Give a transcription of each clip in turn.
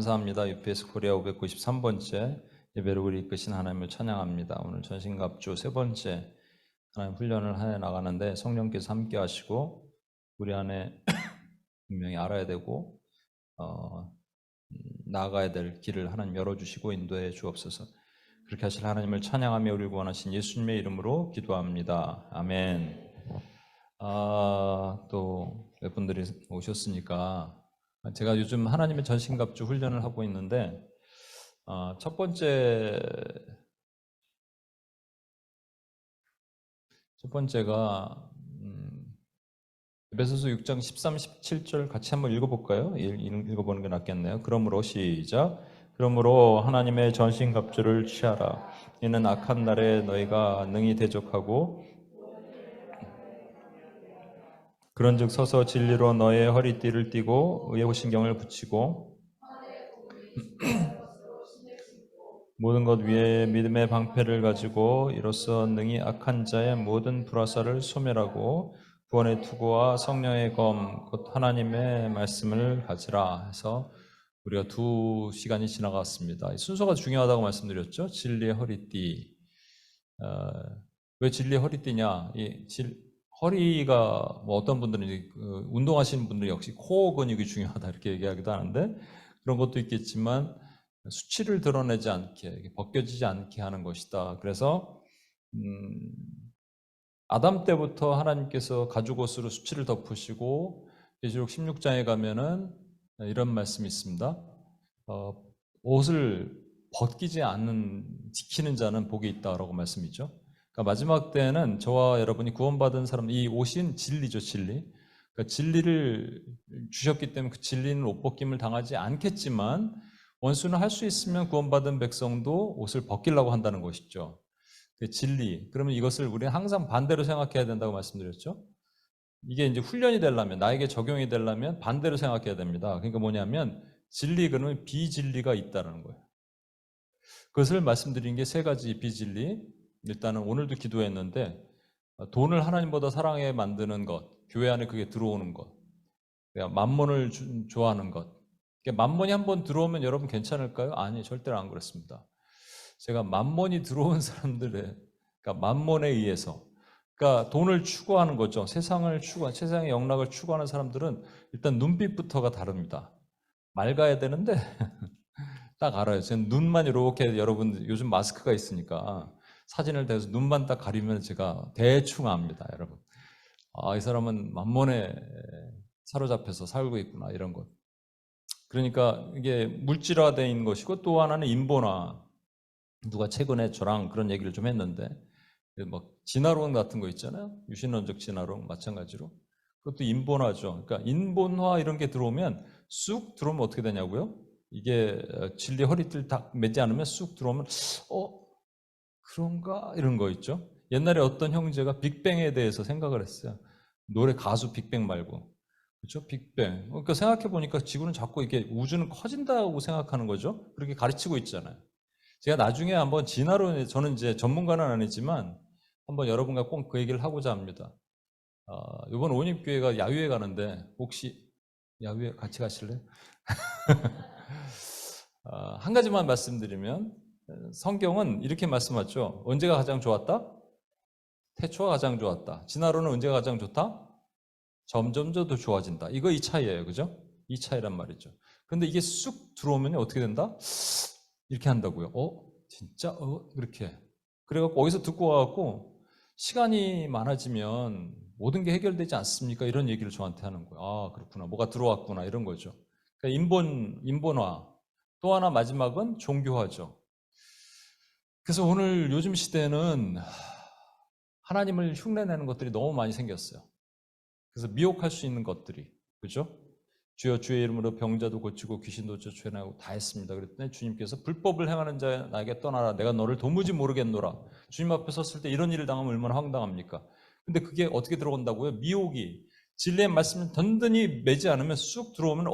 감사합니다. UPS 코리아 593번째 예배를 우리 이끄신 하나님을 찬양합니다. 오늘 전신갑주 세 번째 하나님 훈련을 해 나가는데 성령께서 함께 하시고 우리 안에 분명히 알아야 되고 나아가야 될 길을 하나님 열어주시고 인도해 주옵소서. 그렇게 하실 하나님을 찬양하며 우리를 구원하신 예수님의 이름으로 기도합니다. 아멘. 또 몇 분들이 오셨으니까 제가 요즘 하나님의 전신갑주 훈련을 하고 있는데 첫 번째가 에베소서 6장 13, 17절 같이 한번 읽어볼까요? 읽어보는 게 낫겠네요. 그러므로 시작. 그러므로 하나님의 전신갑주를 취하라. 이는 악한 날에 너희가 능히 대적하고 그런즉 서서 진리로 너의 허리띠를 띠고 의호신경을 붙이고 모든 것 위에 믿음의 방패를 가지고 이로써 능히 악한 자의 모든 불화살을 소멸하고 구원의 투구와 성령의 검 곧 하나님의 말씀을 가지라 해서 우리가 2시간이 지나갔습니다. 순서가 중요하다고 말씀드렸죠. 진리의 허리띠. 왜 진리의 허리띠냐? 허리가 어떤 분들은 운동하시는 분들이 역시 코어 근육이 중요하다 이렇게 얘기하기도 하는데 그런 것도 있겠지만 수치를 드러내지 않게 벗겨지지 않게 하는 것이다. 그래서 아담 때부터 하나님께서 가죽옷으로 수치를 덮으시고 계시록 16장에 가면은 이런 말씀이 있습니다. 옷을 벗기지 않는 지키는 자는 복이 있다라고 말씀이죠. 그러니까 마지막 때에는 저와 여러분이 구원받은 사람, 이 옷인 진리죠, 진리. 그러니까 진리를 주셨기 때문에 그 진리는 옷 벗김을 당하지 않겠지만 원수는 할 수 있으면 구원받은 백성도 옷을 벗기려고 한다는 것이죠. 그 진리. 그러면 이것을 우리는 항상 반대로 생각해야 된다고 말씀드렸죠. 이게 이제 훈련이 되려면, 나에게 적용이 되려면 반대로 생각해야 됩니다. 그러니까 뭐냐면 진리 그러면 비진리가 있다는 거예요. 그것을 말씀드린 게 3가지 비진리. 일단은 오늘도 기도했는데 돈을 하나님보다 사랑해 만드는 것, 교회 안에 그게 들어오는 것, 만몬을 좋아하는 것. 만몬이 한번 들어오면 여러분 괜찮을까요? 아니, 절대로 안 그렇습니다. 제가 만몬이 들어온 사람들의, 그러니까 만몬에 의해서, 그러니까 돈을 추구하는 거죠. 세상의 영락을 추구하는 사람들은 일단 눈빛부터가 다릅니다. 맑아야 되는데 딱 알아요. 저는 눈만 이렇게 여러분 요즘 마스크가 있으니까 사진을 대서 눈만 딱 가리면 제가 대충 압니다, 여러분. 이 사람은 만몬에 사로잡혀서 살고 있구나 이런 것. 그러니까 이게 물질화되어 있는 것이고 또 하나는 인본화. 누가 최근에 저랑 그런 얘기를 좀 했는데 진화론 같은 거 있잖아요. 유신론적 진화론 마찬가지로 그것도 인본화죠. 그러니까 인본화 이런 게 들어오면 쑥 들어오면 어떻게 되냐고요? 이게 진리 허리띠를 딱 매지 않으면 쑥 들어오면 그런가 이런 거 있죠. 옛날에 어떤 형제가 빅뱅에 대해서 생각을 했어요. 노래 가수 빅뱅 말고. 그렇죠? 빅뱅. 그러니까 생각해 보니까 지구는 자꾸 이게 우주는 커진다고 생각하는 거죠. 그렇게 가르치고 있잖아요. 제가 나중에 한번 진화론에, 저는 이제 전문가는 아니지만 한번 여러분과 꼭 그 얘기를 하고자 합니다. 이번 온입교회가 야유회 가는데 혹시 야유회 같이 가실래요? 한 가지만 말씀드리면 성경은 이렇게 말씀하죠. 언제가 가장 좋았다? 태초가 가장 좋았다. 진화론은 언제가 가장 좋다? 점점 더 좋아진다. 이거 이 차이예요. 그죠? 이 차이란 말이죠. 근데 이게 쑥 들어오면 어떻게 된다? 이렇게 한다고요. 진짜? 그렇게. 그래갖고 어디서 듣고 와갖고 시간이 많아지면 모든 게 해결되지 않습니까? 이런 얘기를 저한테 하는 거예요. 그렇구나. 뭐가 들어왔구나. 이런 거죠. 그러니까 인본화. 또 하나 마지막은 종교화죠. 그래서 오늘 요즘 시대는 하나님을 흉내내는 것들이 너무 많이 생겼어요. 그래서 미혹할 수 있는 것들이. 그죠? 주여 주의 이름으로 병자도 고치고 귀신도 쫓아내고 다 했습니다. 그랬더니 주님께서 불법을 행하는 자야 나에게 떠나라. 내가 너를 도무지 모르겠노라. 주님 앞에 섰을 때 이런 일을 당하면 얼마나 황당합니까? 근데 그게 어떻게 들어온다고요? 미혹이. 진리의 말씀을 든든히 매지 않으면 쑥 들어오면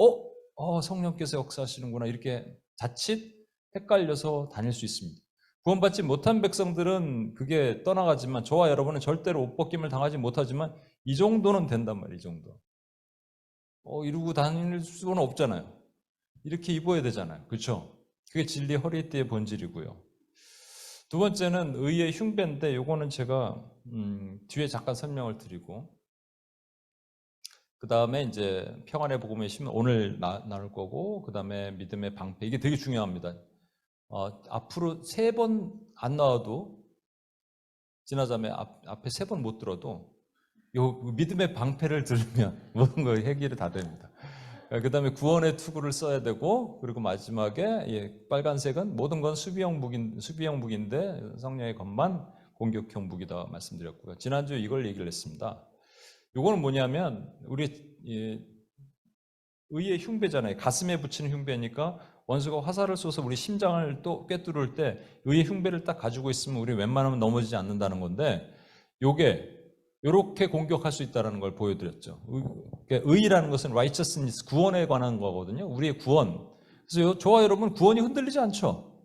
성령께서 역사하시는구나. 이렇게 자칫 헷갈려서 다닐 수 있습니다. 구원받지 못한 백성들은 그게 떠나가지만 저와 여러분은 절대로 옷벗김을 당하지 못하지만 이 정도는 된단 말이에요. 이 정도. 이러고 다닐 수는 없잖아요. 이렇게 입어야 되잖아요. 그렇죠? 그게 진리 허리띠의 본질이고요. 두 번째는 의의 흉배인데 요거는 제가 뒤에 잠깐 설명을 드리고 그 다음에 이제 평안의 복음의 심 오늘 나눌 거고 그 다음에 믿음의 방패 이게 되게 중요합니다. 앞으로 3번 안 나와도 지나자매 앞에 3번 못 들어도 요 믿음의 방패를 들으면 모든 거 해결이 다 됩니다. 그 다음에 구원의 투구를 써야 되고 그리고 마지막에 빨간색은 모든 건 수비형 무기인데 성령의 것만 공격형 무기다 말씀드렸고요. 지난주에 이걸 얘기를 했습니다. 요거는 뭐냐면 우리 의의 흉배잖아요. 가슴에 붙이는 흉배니까 원수가 화살을 쏘서 우리 심장을 또 꿰뚫을 때 의의 흉배를 딱 가지고 있으면 우리 웬만하면 넘어지지 않는다는 건데 요게 이렇게 공격할 수 있다는 걸 보여드렸죠. 의라는 것은 righteousness, 구원에 관한 거거든요. 우리의 구원. 그래서 저와 여러분 구원이 흔들리지 않죠.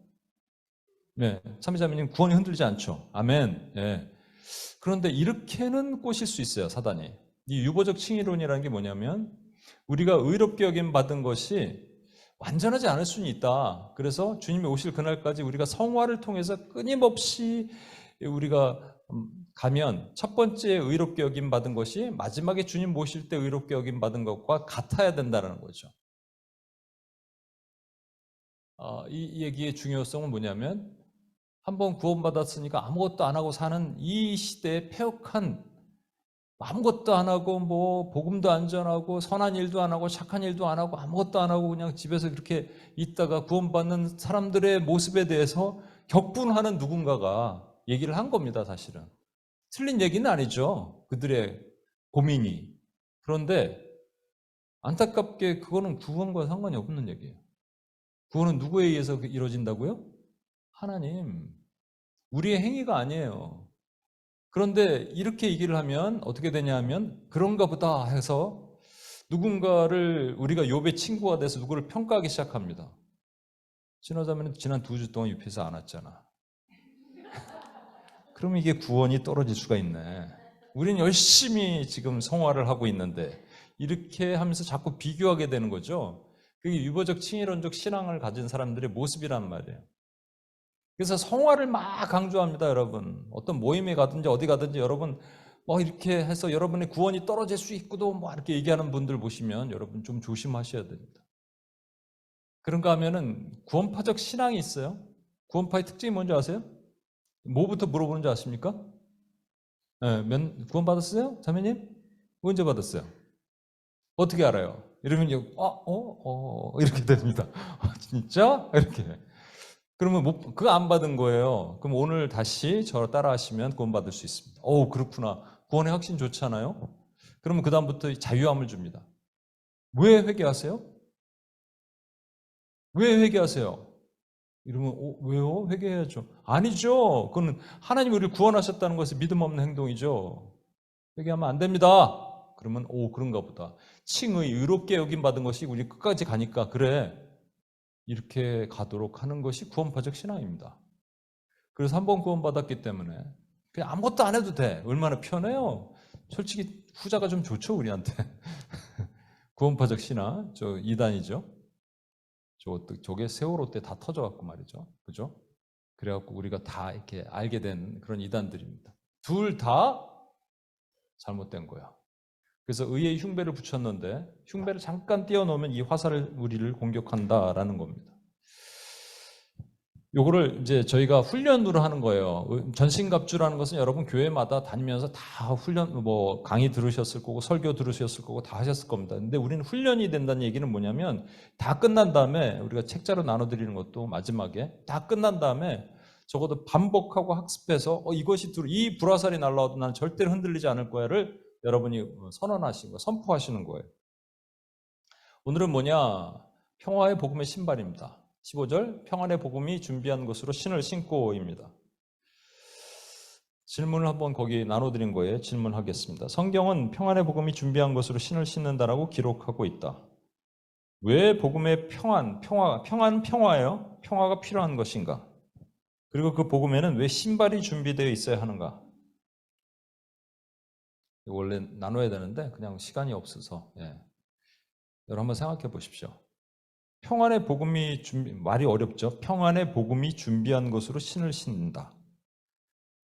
네, 참여자매님 구원이 흔들리지 않죠. 아멘. 네. 그런데 이렇게는 꼬실 수 있어요, 사단이. 이 유보적 칭의론이라는 게 뭐냐면 우리가 의롭게 여김 받은 것이 완전하지 않을 수는 있다. 그래서 주님이 오실 그날까지 우리가 성화를 통해서 끊임없이 우리가 가면 첫 번째 의롭게 여김 받은 것이 마지막에 주님 모실 때 의롭게 여김 받은 것과 같아야 된다는 거죠. 이 얘기의 중요성은 뭐냐면 한번 구원받았으니까 아무것도 안 하고 사는 이 시대의 폐역한 아무것도 안 하고 뭐 복음도 안 전하고 선한 일도 안 하고 착한 일도 안 하고 아무것도 안 하고 그냥 집에서 그렇게 있다가 구원받는 사람들의 모습에 대해서 격분하는 누군가가 얘기를 한 겁니다, 사실은. 틀린 얘기는 아니죠. 그들의 고민이. 그런데 안타깝게 그거는 구원과 상관이 없는 얘기예요. 구원은 누구에 의해서 이루어진다고요? 하나님. 우리의 행위가 아니에요. 그런데 이렇게 얘기를 하면 어떻게 되냐 하면 그런가 보다 해서 누군가를 우리가 욥의 친구가 돼서 누구를 평가하기 시작합니다. 지나자면 지난 2주 동안 유피에서 안 왔잖아. 그러면 이게 구원이 떨어질 수가 있네. 우리는 열심히 지금 성화를 하고 있는데 이렇게 하면서 자꾸 비교하게 되는 거죠. 그게 유보적 칭의론적 신앙을 가진 사람들의 모습이란 말이에요. 그래서 성화를 막 강조합니다, 여러분. 어떤 모임에 가든지 어디 가든지 여러분 뭐 이렇게 해서 여러분의 구원이 떨어질 수 있고도 뭐 이렇게 얘기하는 분들 보시면 여러분 좀 조심하셔야 됩니다. 그런가 하면은 구원파적 신앙이 있어요. 구원파의 특징이 뭔지 아세요? 뭐부터 물어보는지 아십니까? 네, 구원 받았어요? 자매님? 언제 받았어요? 어떻게 알아요? 이러면 이렇게 됩니다. 진짜? 이렇게. 그러면 그거 안 받은 거예요. 그럼 오늘 다시 저를 따라 하시면 구원 받을 수 있습니다. 그렇구나. 구원의 확신 좋잖아요. 그러면 그다음부터 자유함을 줍니다. 왜 회개하세요? 왜 회개하세요? 이러면 왜요? 회개해야죠. 아니죠. 그건 하나님이 우리를 구원하셨다는 것이 믿음 없는 행동이죠. 회개하면 안 됩니다. 그러면 그런가 보다. 칭의 의롭게 여김 받은 것이 우리 끝까지 가니까 그래. 이렇게 가도록 하는 것이 구원파적 신앙입니다. 그래서 한 번 구원받았기 때문에 그냥 아무것도 안 해도 돼. 얼마나 편해요. 솔직히 후자가 좀 좋죠, 우리한테. 구원파적 신앙, 저 이단이죠. 저게 세월호 때 다 터져갖고 말이죠. 그죠? 그래갖고 우리가 다 이렇게 알게 된 그런 이단들입니다. 둘 다 잘못된 거야. 그래서 의의 흉배를 붙였는데 흉배를 잠깐 띄워놓으면 이 화살을 우리를 공격한다라는 겁니다. 요거를 이제 저희가 훈련으로 하는 거예요. 전신갑주라는 것은 여러분 교회마다 다니면서 다 훈련, 뭐 강의 들으셨을 거고 설교 들으셨을 거고 다 하셨을 겁니다. 근데 우리는 훈련이 된다는 얘기는 뭐냐면 다 끝난 다음에 우리가 책자로 나눠드리는 것도 마지막에 다 끝난 다음에 적어도 반복하고 학습해서 이것이 이 불화살이 날라와도 나는 절대로 흔들리지 않을 거야를 여러분이 선언하시는 거, 선포하시는 거예요. 오늘은 뭐냐? 평화의 복음의 신발입니다. 15절 평안의 복음이 준비한 것으로 신을 신고입니다. 질문을 한번 거기 나눠드린 거예요. 질문하겠습니다. 성경은 평안의 복음이 준비한 것으로 신을 신는다라고 기록하고 있다. 왜 복음의 평화예요? 평화가 필요한 것인가? 그리고 그 복음에는 왜 신발이 준비되어 있어야 하는가? 원래 나눠야 되는데 그냥 시간이 없어서 여러분 한번 생각해 보십시오. 평안의 복음이 말이 어렵죠. 평안의 복음이 준비한 것으로 신을 신는다.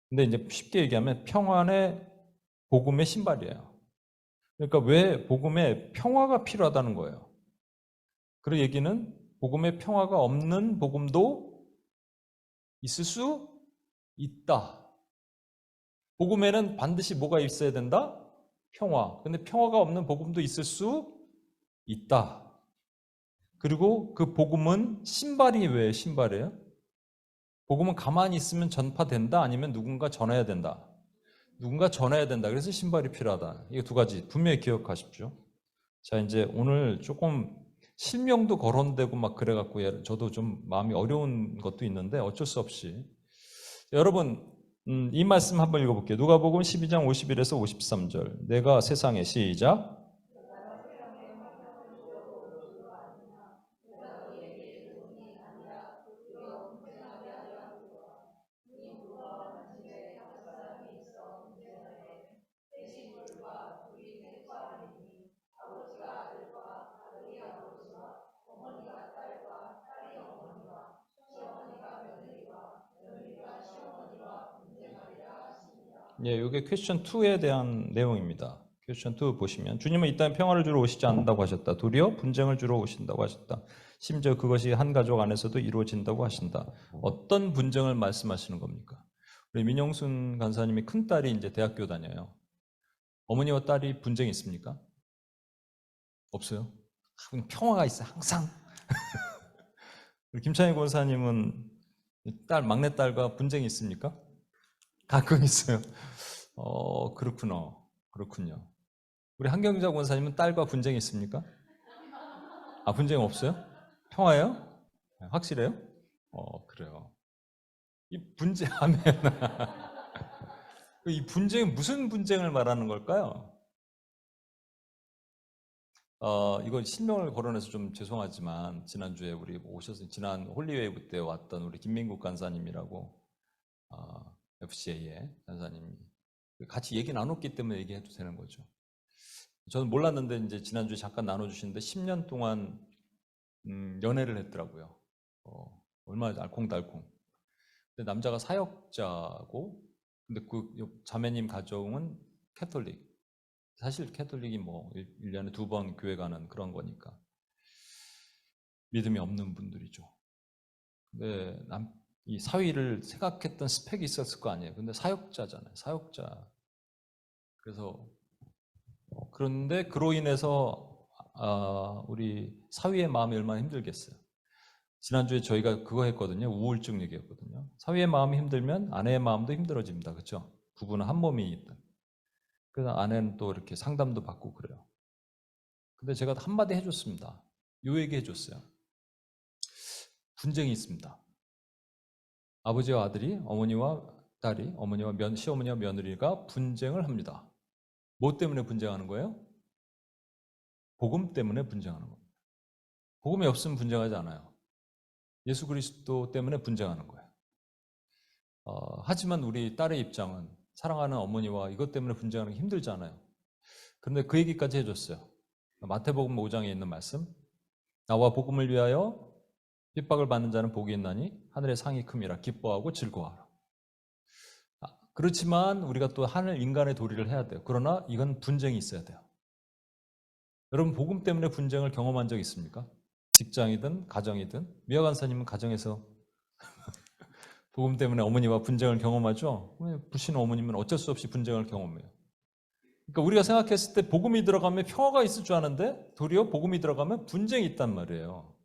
근데 이제 쉽게 얘기하면 평안의 복음의 신발이에요. 그러니까 왜 복음에 평화가 필요하다는 거예요. 그 얘기는 복음에 평화가 없는 복음도 있을 수 있다. 복음에는 반드시 뭐가 있어야 된다? 평화. 근데 평화가 없는 복음도 있을 수 있다. 그리고 그 복음은 신발이 왜 신발이에요? 복음은 가만히 있으면 전파된다? 아니면 누군가 전해야 된다? 누군가 전해야 된다. 그래서 신발이 필요하다. 이거 두 가지 분명히 기억하십시오. 자, 이제 오늘 조금 실명도 거론되고 막 그래갖고 저도 좀 마음이 어려운 것도 있는데 어쩔 수 없이 여러분 이 말씀 한번 읽어볼게요. 누가복음 12장 51에서 53절. 내가 세상에 시작. 예, 이게 퀘스천 2에 대한 내용입니다. 퀘스천 2 보시면 주님은 이 땅에 평화를 주러 오시지 않는다고 하셨다. 도리어 분쟁을 주러 오신다고 하셨다. 심지어 그것이 한 가족 안에서도 이루어진다고 하신다. 어떤 분쟁을 말씀하시는 겁니까? 우리 민영순 간사님이 큰딸이 이제 대학교 다녀요. 어머니와 딸이 분쟁이 있습니까? 없어요. 평화가 있어요. 항상. 우리 김찬희 권사님은 막내딸과 분쟁이 있습니까? 가끔 있어요. 그렇군요. 우리 한경자 권사님은 딸과 분쟁이 있습니까? 아, 분쟁 없어요? 평화예요? 확실해요? 그래요. 이 분쟁하면 이 분쟁 무슨 분쟁을 말하는 걸까요? 이거 실명을 거론해서 좀 죄송하지만 지난주에 우리 지난 홀리웨이브 때 왔던 우리 김민국 간사님이라고 FCA의 간사님이 같이 얘기 나눴기 때문에 얘기해도 되는 거죠. 저는 몰랐는데 이제 지난주에 잠깐 나눠주시는데 10년 동안 연애를 했더라고요. 얼마나 알콩달콩. 근데 남자가 사역자고, 근데 그 자매님 가정은 캐톨릭. 사실 캐톨릭이 뭐 1년에 2번 교회 가는 그런 거니까 믿음이 없는 분들이죠. 근데 이 사위를 생각했던 스펙이 있었을 거 아니에요. 근데 사역자잖아요. 사역자. 그래서 그런데 그로 인해서 우리 사위의 마음이 얼마나 힘들겠어요. 지난주에 저희가 그거 했거든요. 우울증 얘기했거든요. 사위의 마음이 힘들면 아내의 마음도 힘들어집니다. 그렇죠? 부부는 한 몸이 있다. 그래서 아내는 또 이렇게 상담도 받고 그래요. 근데 제가 한마디 해줬습니다. 요 얘기 해줬어요. 분쟁이 있습니다. 아버지와 아들이, 어머니와 딸이, 시어머니와 며느리가 분쟁을 합니다. 뭐 때문에 분쟁하는 거예요? 복음 때문에 분쟁하는 겁니다. 복음이 없으면 분쟁하지 않아요. 예수 그리스도 때문에 분쟁하는 거예요. 하지만 우리 딸의 입장은 사랑하는 어머니와 이것 때문에 분쟁하는 게 힘들잖아요. 그런데 그 얘기까지 해줬어요. 마태복음 5장에 있는 말씀. 나와 복음을 위하여 핍박을 받는 자는 복이 있나니 하늘의 상이 큼이라. 기뻐하고 즐거워하라. 그렇지만 우리가 또 하늘 인간의 도리를 해야 돼요. 그러나 이건 분쟁이 있어야 돼요. 여러분 복음 때문에 분쟁을 경험한 적 있습니까? 직장이든 가정이든. 미아 간사님은 가정에서 복음 때문에 어머니와 분쟁을 경험하죠. 부신 어머님은 어쩔 수 없이 분쟁을 경험해요. 그러니까 우리가 생각했을 때 복음이 들어가면 평화가 있을 줄 아는데 도리어 복음이 들어가면 분쟁이 있단 말이에요.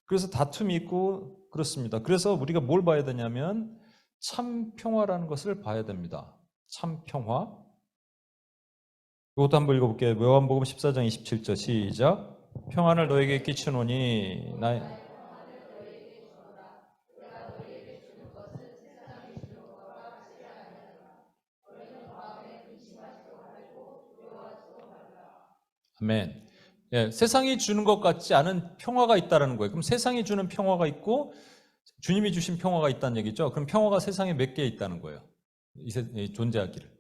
그래서 다툼이 있고 그렇습니다. 그래서 우리가 뭘 봐야 되냐면 참 평화라는 것을 봐야 됩니다. 참 평화. 이것도 한번 읽어볼게요. 요한복음 14장 27절 시작. 평안을 너에게 끼치노니 아멘. 예, 세상이 주는 것 같지 않은 평화가 있다는 거예요. 그럼 세상이 주는 평화가 있고 주님이 주신 평화가 있다는 얘기죠. 그럼 평화가 세상에 몇 개 있다는 거예요. 존재하기를.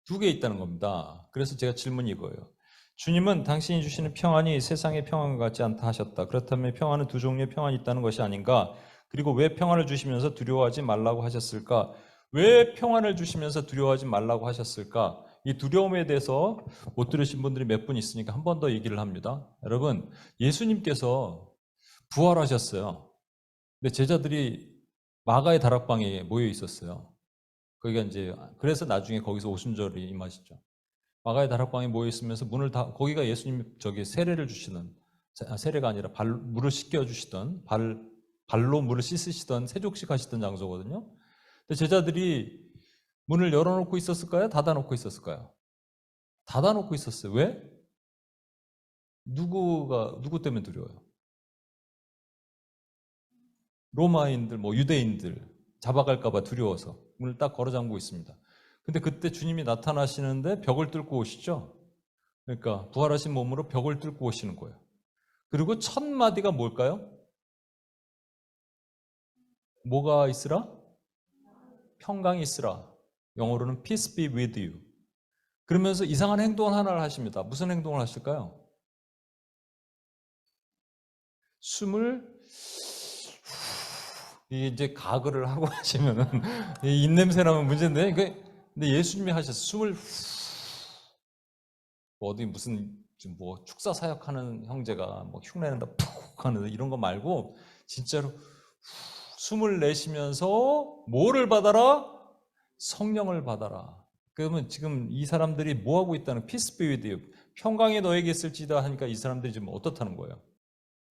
2개 있다는 겁니다. 그래서 제가 질문이 이거예요. 주님은 당신이 주시는 평안이 세상의 평안과 같지 않다 하셨다. 그렇다면 평안은 두 종류의 평안이 있다는 것이 아닌가? 그리고 왜 평안을 주시면서 두려워하지 말라고 하셨을까? 왜 평안을 주시면서 두려워하지 말라고 하셨을까? 이 두려움에 대해서 못 들으신 분들이 몇 분 있으니까 한 번 더 얘기를 합니다. 여러분, 예수님께서 부활하셨어요. 근데 제자들이 마가의 다락방에 모여 있었어요. 거기가 이제 그래서 나중에 거기서 오순절이 임하시죠. 마가의 다락방에 모여 있으면서 문을 다 거기가 예수님 저기 세례를 주시는 세례가 아니라 물을 씻겨 주시던 발로 물을 씻으시던 세족식 하시던 장소거든요. 근데 제자들이 문을 열어놓고 있었을까요? 닫아놓고 있었을까요? 닫아놓고 있었어요. 왜? 누구 때문에 두려워요? 로마인들, 뭐 유대인들 잡아갈까봐 두려워서 문을 딱 걸어 잠그고 있습니다. 근데 그때 주님이 나타나시는데 벽을 뚫고 오시죠. 그러니까 부활하신 몸으로 벽을 뚫고 오시는 거예요. 그리고 첫 마디가 뭘까요? 뭐가 있으라? 평강이 있으라. 영어로는 peace be with you. 그러면서 이상한 행동 하나를 하십니다. 무슨 행동을 하실까요? 숨을 이제 가글을 하고 하시면은 입냄새 나면 문제인데, 근데 예수님이 하셨어요. 숨을 뭐 어디 무슨 지금 뭐 축사 사역하는 형제가 뭐 흉내낸다 푹 하는 이런 거 말고 진짜로 숨을 내쉬면서 뭐를 받아라? 성령을 받아라. 그러면 지금 이 사람들이 뭐 하고 있다는 peace be with you. 평강이 너에게 있을지다 하니까 이 사람들이 지금 어떻다는 거예요?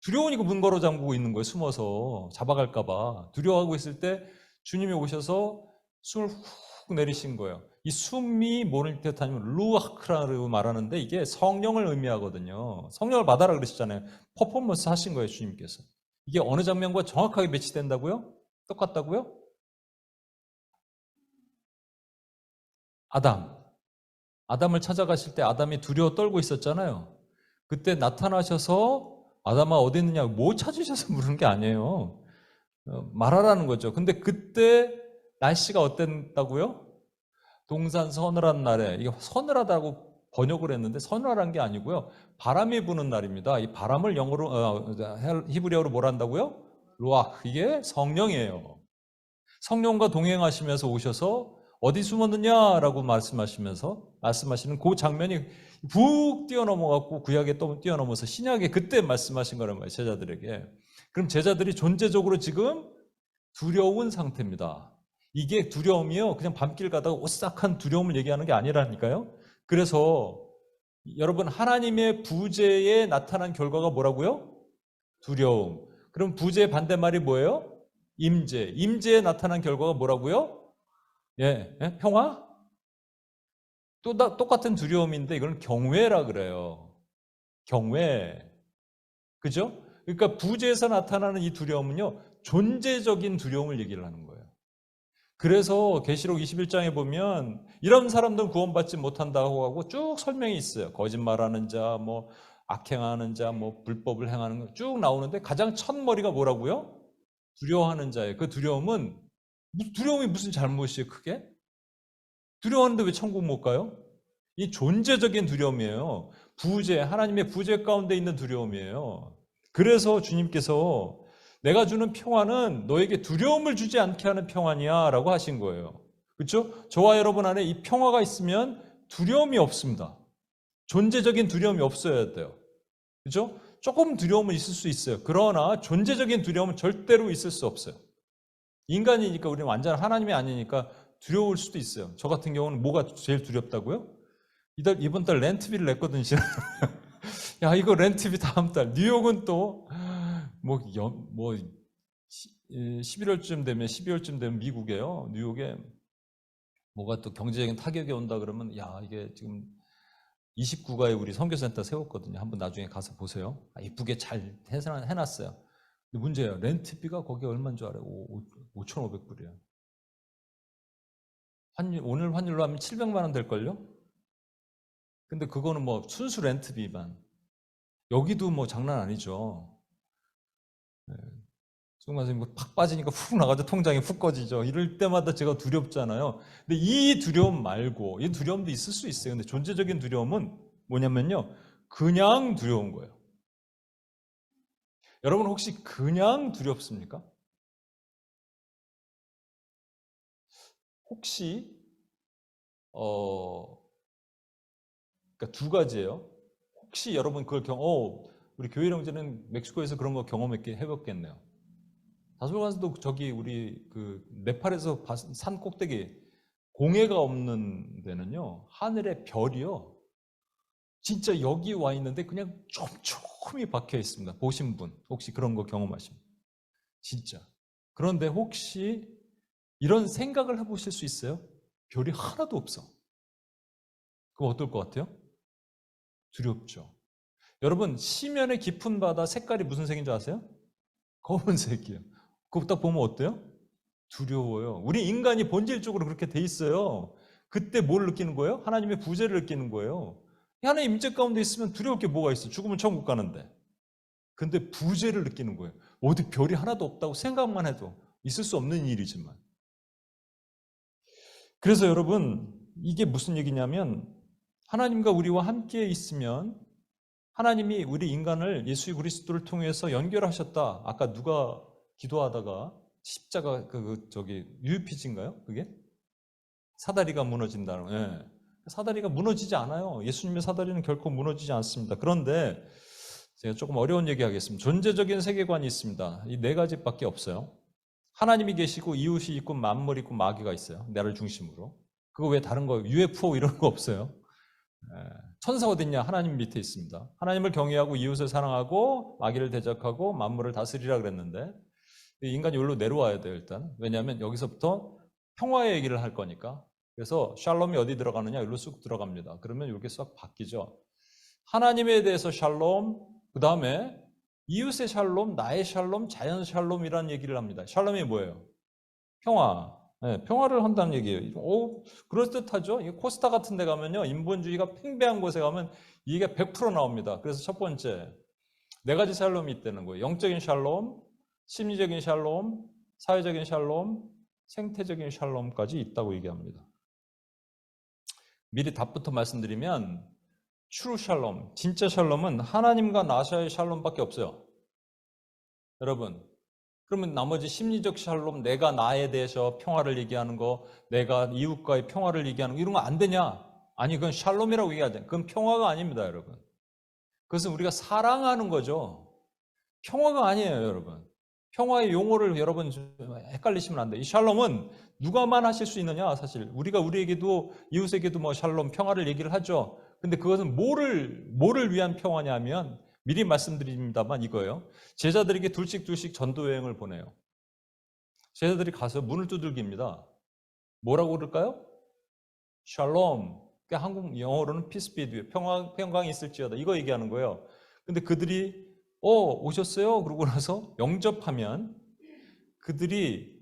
두려우니까 문 걸어 잠그고 있는 거예요. 숨어서 잡아갈까 봐. 두려워하고 있을 때 주님이 오셔서 숨을 훅 내리신 거예요. 이 숨이 뭐를 뜻하냐면 루아크라고 말하는데 이게 성령을 의미하거든요. 성령을 받아라 그러시잖아요. 퍼포먼스 하신 거예요. 주님께서. 이게 어느 장면과 정확하게 매치된다고요? 똑같다고요? 아담을 찾아가실 때 아담이 두려워 떨고 있었잖아요. 그때 나타나셔서 아담아 어디 있느냐 뭐 찾으셔서 물은 게 아니에요. 말하라는 거죠. 근데 그때 날씨가 어땠다고요? 동산 서늘한 날에, 이게 서늘하다고 번역을 했는데 서늘한 게 아니고요. 바람이 부는 날입니다. 이 바람을 영어로 히브리어로 뭐라 한다고요? 루아크. 이게 성령이에요. 성령과 동행하시면서 오셔서 어디 숨었느냐라고 말씀하시는 그 장면이 푹 뛰어넘어갖고 구약에 또 뛰어넘어서 신약에 그때 말씀하신 거란 말이에요. 제자들에게. 그럼 제자들이 존재적으로 지금 두려운 상태입니다. 이게 두려움이요. 그냥 밤길 가다가 오싹한 두려움을 얘기하는 게 아니라니까요. 그래서 여러분 하나님의 부재에 나타난 결과가 뭐라고요? 두려움. 그럼 부재의 반대말이 뭐예요? 임재. 임재에 나타난 결과가 뭐라고요? 예, 예? 평화? 또 똑같은 두려움인데 이걸 경외라 그래요. 경외. 그죠? 그러니까 부재에서 나타나는 이 두려움은요. 존재적인 두려움을 얘기를 하는 거예요. 그래서 계시록 21장에 보면 이런 사람들은 구원받지 못한다고 하고 쭉 설명이 있어요. 거짓말하는 자, 뭐 악행하는 자, 뭐 불법을 행하는 거 쭉 나오는데 가장 첫머리가 뭐라고요? 두려워하는 자예요. 그 두려움이 무슨 잘못이에요, 크게? 두려워하는데 왜 천국 못 가요? 이 존재적인 두려움이에요. 하나님의 부재 가운데 있는 두려움이에요. 그래서 주님께서 내가 주는 평안은 너에게 두려움을 주지 않게 하는 평안이야 라고 하신 거예요. 그렇죠? 저와 여러분 안에 이 평화가 있으면 두려움이 없습니다. 존재적인 두려움이 없어야 돼요. 그렇죠? 조금 두려움은 있을 수 있어요. 그러나 존재적인 두려움은 절대로 있을 수 없어요. 인간이니까 우리는 완전 하나님이 아니니까 두려울 수도 있어요. 저 같은 경우는 뭐가 제일 두렵다고요? 이번 달 렌트비를 냈거든요. 야, 이거 렌트비 다음 달. 뉴욕은 또, 11월쯤 되면, 12월쯤 되면 미국에요. 뉴욕에 뭐가 또 경제적인 타격이 온다 그러면, 야, 이게 지금 29가에 우리 선교센터 세웠거든요. 한번 나중에 가서 보세요. 이쁘게 잘 해놨어요. 근데 문제예요. 렌트비가 거기 얼마인 줄 알아요? 5,500불이에요. 오늘 환율로 하면 700만 원 될걸요? 근데 그거는 뭐 순수 렌트비만. 여기도 뭐 장난 아니죠. 네. 정말 팍 빠지니까 훅 나가죠. 통장이 훅 꺼지죠. 이럴 때마다 제가 두렵잖아요. 근데 이 두려움 말고, 이 두려움도 있을 수 있어요. 근데 존재적인 두려움은 뭐냐면요. 그냥 두려운 거예요. 여러분 혹시 그냥 두렵습니까? 혹시 그러니까 두 가지예요. 혹시 여러분 그걸 우리 교회 형제는 멕시코에서 그런 거 해봤겠네요. 다솔관스도 저기 우리 그 네팔에서 산 꼭대기 공해가 없는 데는요 하늘에 별이요 진짜 여기 와 있는데 그냥 촘촘히 박혀 있습니다. 보신 분 혹시 그런 거 경험하십니까? 진짜. 그런데 혹시 이런 생각을 해보실 수 있어요? 별이 하나도 없어. 그럼 어떨 것 같아요? 두렵죠. 여러분 시면의 깊은 바다 색깔이 무슨 색인 줄 아세요? 검은색이에요. 그거 딱 보면 어때요? 두려워요. 우리 인간이 본질적으로 그렇게 돼 있어요. 그때 뭘 느끼는 거예요? 하나님의 부재를 느끼는 거예요. 하나님 임재 가운데 있으면 두려울 게 뭐가 있어? 죽으면 천국 가는데. 근데 부재를 느끼는 거예요. 어디 별이 하나도 없다고 생각만 해도 있을 수 없는 일이지만. 그래서 여러분 이게 무슨 얘기냐면 하나님과 우리와 함께 있으면 하나님이 우리 인간을 예수 그리스도를 통해서 연결하셨다. 아까 누가 기도하다가 십자가 저기 UPG인가요? 그게 사다리가 무너진다는. 예. 사다리가 무너지지 않아요. 예수님의 사다리는 결코 무너지지 않습니다. 그런데 제가 조금 어려운 얘기하겠습니다. 존재적인 세계관이 있습니다. 이 네 가지밖에 없어요. 하나님이 계시고 이웃이 있고 만물이 있고 마귀가 있어요. 나를 중심으로. 그거 왜 다른 거 UFO 이런 거 없어요. 천사 어딨냐? 하나님 밑에 있습니다. 하나님을 경외하고 이웃을 사랑하고 마귀를 대적하고 만물을 다스리라 그랬는데 인간이 여기로 내려와야 돼요 일단. 왜냐하면 여기서부터 평화의 얘기를 할 거니까. 그래서 샬롬이 어디 들어가느냐? 여기로 쑥 들어갑니다. 그러면 이렇게 싹 바뀌죠. 하나님에 대해서 샬롬, 그 다음에 이웃의 샬롬, 나의 샬롬, 자연 샬롬이라는 얘기를 합니다. 샬롬이 뭐예요? 평화. 네, 평화를 한다는 얘기예요. 그럴듯하죠? 코스타 같은 데 가면요. 인본주의가 팽배한 곳에 가면 이게 100% 나옵니다. 그래서 첫 번째, 네 가지 샬롬이 있다는 거예요. 영적인 샬롬, 심리적인 샬롬, 사회적인 샬롬, 생태적인 샬롬까지 있다고 얘기합니다. 미리 답부터 말씀드리면 트루 샬롬, 진짜 샬롬은 하나님과 나 사이의 샬롬밖에 없어요. 여러분, 그러면 나머지 심리적 샬롬, 내가 나에 대해서 평화를 얘기하는 거, 내가 이웃과의 평화를 얘기하는 거 이런 거 안 되냐? 아니 그건 샬롬이라고 얘기하잖아요. 그건 평화가 아닙니다, 여러분. 그것은 우리가 사랑하는 거죠. 평화가 아니에요, 여러분. 평화의 용어를 여러분 헷갈리시면 안 돼요. 이 샬롬은 누가만 하실 수 있느냐, 사실. 우리가 우리에게도, 이웃에게도 뭐 샬롬, 평화를 얘기를 하죠. 근데 그것은 뭐를 위한 평화냐면, 미리 말씀드립니다만 이거예요. 제자들에게 둘씩 전도 여행을 보내요. 제자들이 가서 문을 두들깁니다. 뭐라고 그럴까요? 샬롬. 그러니까 한국 영어로는 peace be with you. 평강이 있을지어다. 이거 얘기하는 거예요. 근데 그들이 오셨어요? 그러고 나서 영접하면 그들이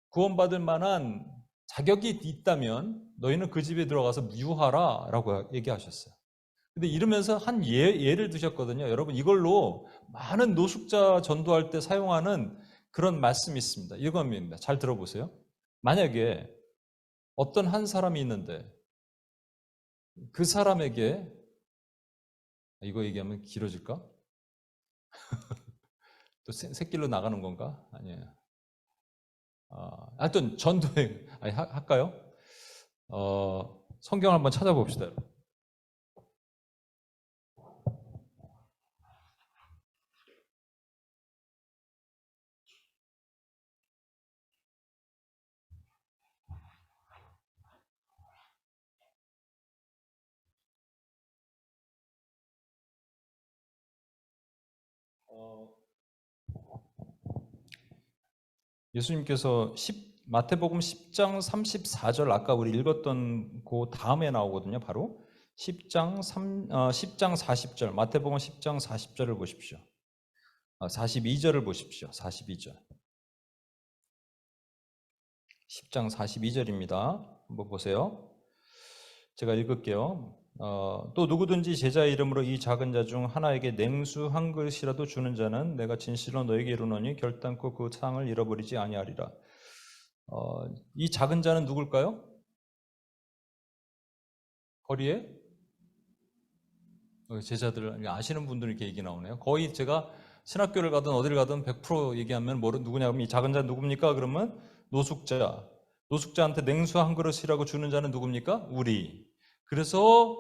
구원받을 만한 자격이 있다면 너희는 그 집에 들어가서 유하라 라고 얘기하셨어요. 근데 이러면서 한 예를 드셨거든요. 여러분 이걸로 많은 노숙자 전도할 때 사용하는 그런 말씀이 있습니다. 이겁니다. 잘 들어보세요. 만약에 어떤 한 사람이 있는데 그 사람에게 이거 얘기하면 길어질까? 또 새길로 나가는 건가? 아니에요. 하여튼 전도에 할까요? 성경을 한번 찾아봅시다. 예수님께서 마태복음 10장 34절 아까 우리 읽었던 그 다음에 나오거든요. 바로 10장 40절 마태복음 10장 40절을 보십시오. 42절을 보십시오. 42절. 10장 42절입니다. 한번 보세요. 제가 읽을게요. 또 누구든지 제자의 이름으로 이 작은 자 중 하나에게 냉수 한 그릇이라도 주는 자는 내가 진실로 너에게 이르노니 결단코 그 상을 잃어버리지 아니하리라. 이 작은 자는 누굴까요? 거리에 제자들 아시는 분들 이렇게 얘기 나오네요. 거의 제가 신학교를 가든 어디를 가든 100% 얘기하면 누구냐면 이 작은 자 누굽니까? 그러면 노숙자. 노숙자한테 냉수 한 그릇이라고 주는 자는 누굽니까? 우리. 그래서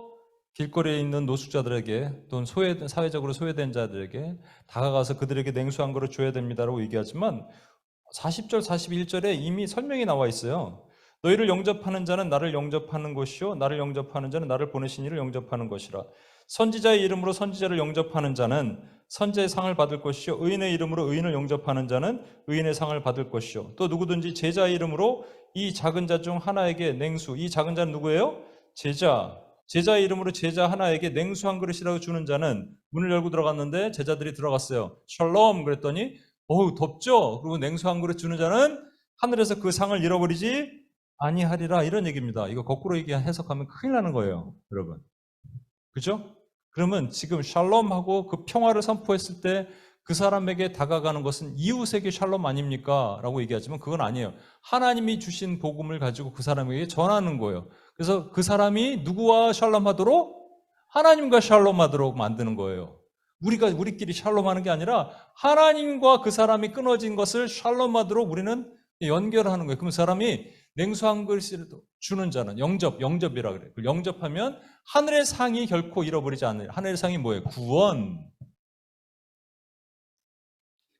길거리에 있는 노숙자들에게 또는 사회적으로 소외된 자들에게 다가가서 그들에게 냉수 한 그릇 줘야 됩니다라고 얘기하지만 40절, 41절에 이미 설명이 나와 있어요. 너희를 영접하는 자는 나를 영접하는 것이요 나를 영접하는 자는 나를 보내신 이를 영접하는 것이라. 선지자의 이름으로 선지자를 영접하는 자는 선지자의 상을 받을 것이요 의인의 이름으로 의인을 영접하는 자는 의인의 상을 받을 것이요 또 누구든지 제자의 이름으로 이 작은 자 중 하나에게 냉수, 이 작은 자는 누구예요? 제자의 이름으로 제자 하나에게 냉수 한 그릇이라고 주는 자는 문을 열고 들어갔는데 제자들이 들어갔어요. 샬롬 그랬더니 어우 덥죠? 그리고 냉수 한 그릇 주는 자는 하늘에서 그 상을 잃어버리지 아니하리라 이런 얘기입니다. 이거 거꾸로 해석하면 큰일 나는 거예요, 여러분. 그죠? 그러면 지금 샬롬하고 그 평화를 선포했을 때 그 사람에게 다가가는 것은 이웃에게 샬롬 아닙니까? 라고 얘기하지만 그건 아니에요. 하나님이 주신 복음을 가지고 그 사람에게 전하는 거예요. 그래서 그 사람이 누구와 샬롬하도록? 하나님과 샬롬하도록 만드는 거예요. 우리끼리 샬롬하는 게 아니라 하나님과 그 사람이 끊어진 것을 샬롬하도록 우리는 연결하는 거예요. 그럼 사람이 냉수 한 그릇을 주는 자는 영접이라 그래요. 영접하면 하늘의 상이 결코 잃어버리지 않는, 하늘의 상이 뭐예요? 구원.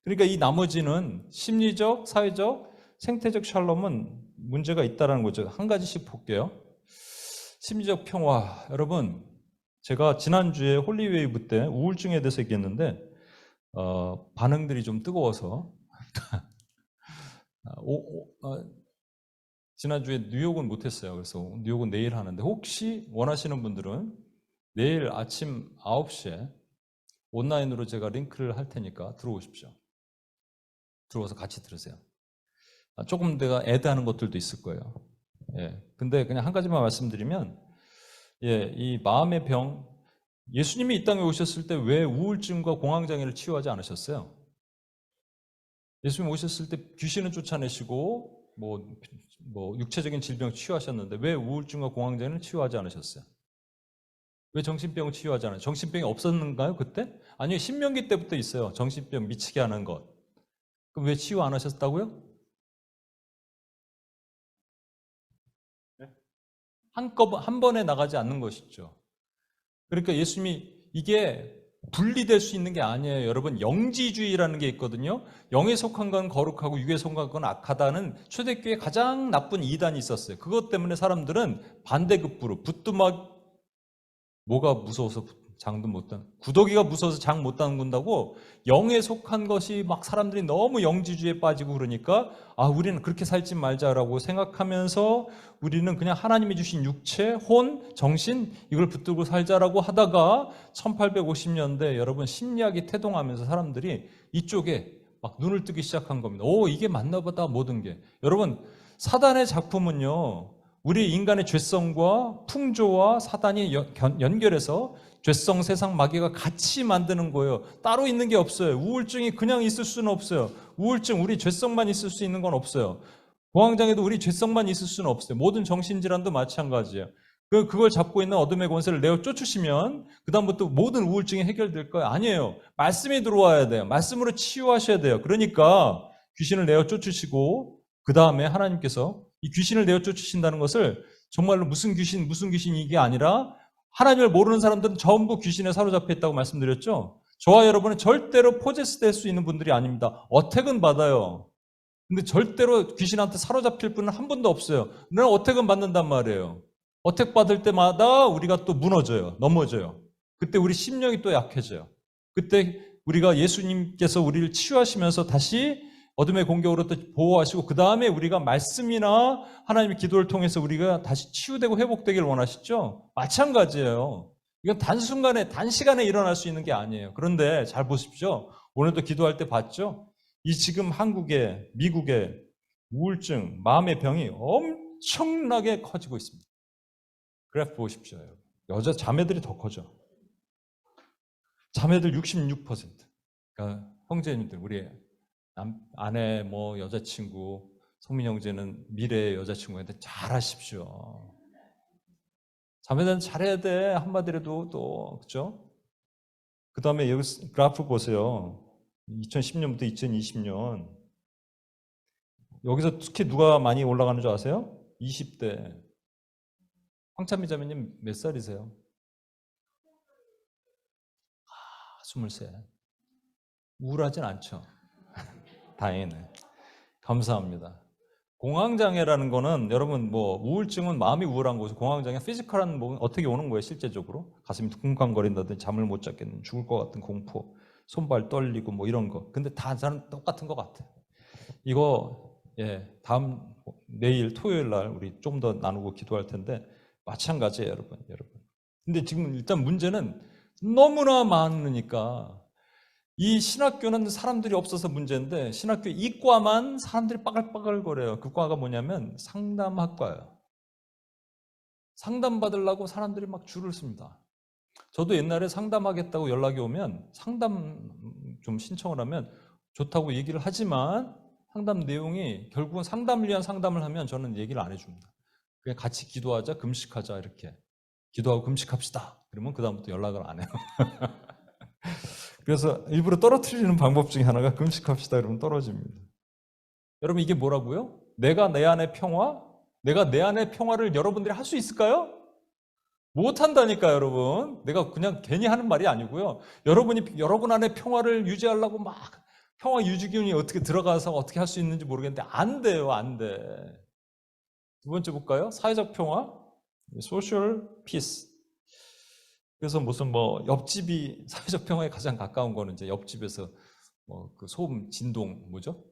그러니까 이 나머지는 심리적, 사회적, 생태적 샬롬은 문제가 있다는 거죠. 한 가지씩 볼게요. 심리적 평화. 여러분, 제가 지난주에 홀리웨이브 때 우울증에 대해서 얘기했는데 반응들이 좀 뜨거워서 지난주에 뉴욕은 못했어요. 그래서 뉴욕은 내일 하는데 혹시 원하시는 분들은 내일 아침 9시에 온라인으로 제가 링크를 할 테니까 들어오십시오. 들어와서 같이 들으세요. 조금 내가 애드하는 것들도 있을 거예요. 예. 근데 그냥 한 가지만 말씀드리면, 이 마음의 병, 예수님이 이 땅에 오셨을 때 왜 우울증과 공황장애를 치유하지 않으셨어요? 예수님 오셨을 때 귀신은 쫓아내시고, 육체적인 질병 치유하셨는데 왜 우울증과 공황장애를 치유하지 않으셨어요? 왜 정신병을 치유하지 않아요? 정신병이 없었는가요, 그때? 아니요, 신명기 때부터 있어요. 정신병 미치게 하는 것. 그럼 왜 치유 안 하셨다고요? 한 번에 나가지 않는 것이죠. 그러니까 예수님이 이게 분리될 수 있는 게 아니에요. 여러분, 영지주의라는 게 있거든요. 영에 속한 건 거룩하고 육에 속한 건 악하다는 초대교회에 가장 나쁜 이단이 있었어요. 그것 때문에 사람들은 반대급부로 부뚜막 뭐가 무서워서 장도 못 단, 구더기가 무서워서 장 못 담근다고 영에 속한 것이 막 사람들이 너무 영지주의에 빠지고 그러니까 우리는 그렇게 살지 말자라고 생각하면서 우리는 그냥 하나님이 주신 육체, 혼, 정신 이걸 붙들고 살자라고 하다가 1850년대 여러분 심리학이 태동하면서 사람들이 이쪽에 막 눈을 뜨기 시작한 겁니다. 이게 맞나 보다 모든 게. 여러분 사단의 작품은요. 우리 인간의 죄성과 풍조와 사단이 연결해서 죄성, 세상, 마귀가 같이 만드는 거예요. 따로 있는 게 없어요. 우울증이 그냥 있을 수는 없어요. 우울증, 우리 죄성만 있을 수 있는 건 없어요. 공황장애도 우리 죄성만 있을 수는 없어요. 모든 정신질환도 마찬가지예요. 그걸 잡고 있는 어둠의 권세를 내어 쫓으시면 그다음부터 모든 우울증이 해결될 거예요. 아니에요. 말씀이 들어와야 돼요. 말씀으로 치유하셔야 돼요. 그러니까 귀신을 내어 쫓으시고 그 다음에 하나님께서 이 귀신을 내어 쫓으신다는 것을 정말로 무슨 귀신 이게 아니라 하나님을 모르는 사람들은 전부 귀신에 사로잡혀 있다고 말씀드렸죠. 저와 여러분은 절대로 포제스 될 수 있는 분들이 아닙니다. 어택은 받아요. 근데 절대로 귀신한테 사로잡힐 분은 한 분도 없어요. 나는 어택은 받는단 말이에요. 어택 받을 때마다 우리가 또 무너져요. 넘어져요. 그때 우리 심령이 또 약해져요. 그때 우리가 예수님께서 우리를 치유하시면서 다시 어둠의 공격으로 또 보호하시고 그 다음에 우리가 말씀이나 하나님의 기도를 통해서 우리가 다시 치유되고 회복되길 원하시죠? 마찬가지예요. 이건 단시간에 일어날 수 있는 게 아니에요. 그런데 잘 보십시오. 오늘도 기도할 때 봤죠? 이 지금 한국의, 미국의 우울증, 마음의 병이 엄청나게 커지고 있습니다. 그래프 보십시오. 여자 자매들이 더 커져. 자매들 66%. 그러니까 형제님들, 우리 아내, 여자친구, 성민 형제는 미래의 여자친구한테 잘하십시오. 자매들은 잘해야 돼. 한마디라도 또, 그죠? 그 다음에 여기 그래프 보세요. 2010년부터 2020년. 여기서 특히 누가 많이 올라가는 줄 아세요? 20대. 황찬미 자매님 몇 살이세요? 23. 우울하진 않죠. 다행이네. 감사합니다. 공황장애라는 거는 여러분 뭐 우울증은 마음이 우울한 거고 공황장애 피지컬한 뭐 어떻게 오는 거예요 실제적으로 가슴이 쿵쾅거린다든지 잠을 못 자겠는 죽을 것 같은 공포 손발 떨리고 뭐 이런 거 근데 다 저는 똑같은 것 같아요. 이거 다음 내일 토요일 날 우리 좀 더 나누고 기도할 텐데 마찬가지예요 여러분. 근데 지금 일단 문제는 너무나 많으니까 이 신학교는 사람들이 없어서 문제인데 신학교 이과만 사람들이 빠글빠글거려요. 그 과가 뭐냐면 상담학과예요. 상담받으려고 사람들이 막 줄을 씁니다. 저도 옛날에 상담하겠다고 연락이 오면 상담 좀 신청을 하면 좋다고 얘기를 하지만 상담 내용이 결국은 상담을 위한 상담을 하면 저는 얘기를 안 해줍니다. 그냥 같이 기도하자, 금식하자 이렇게. 기도하고 금식합시다. 그러면 그 다음부터 연락을 안 해요. 그래서 일부러 떨어뜨리는 방법 중에 하나가 금식합시다 이러면 떨어집니다. 여러분 이게 뭐라고요? 내가 내 안의 평화? 내가 내 안의 평화를 여러분들이 할 수 있을까요? 못한다니까 여러분. 내가 그냥 괜히 하는 말이 아니고요. 여러분이 여러분 안의 평화를 유지하려고 막 평화 유지기운이 어떻게 들어가서 어떻게 할 수 있는지 모르겠는데 안 돼요. 안 돼. 두 번째 볼까요? 사회적 평화, social peace. 그래서 무슨 뭐 옆집이 사회적 평화에 가장 가까운 거는 이제 옆집에서 뭐 그 소음 진동 뭐죠?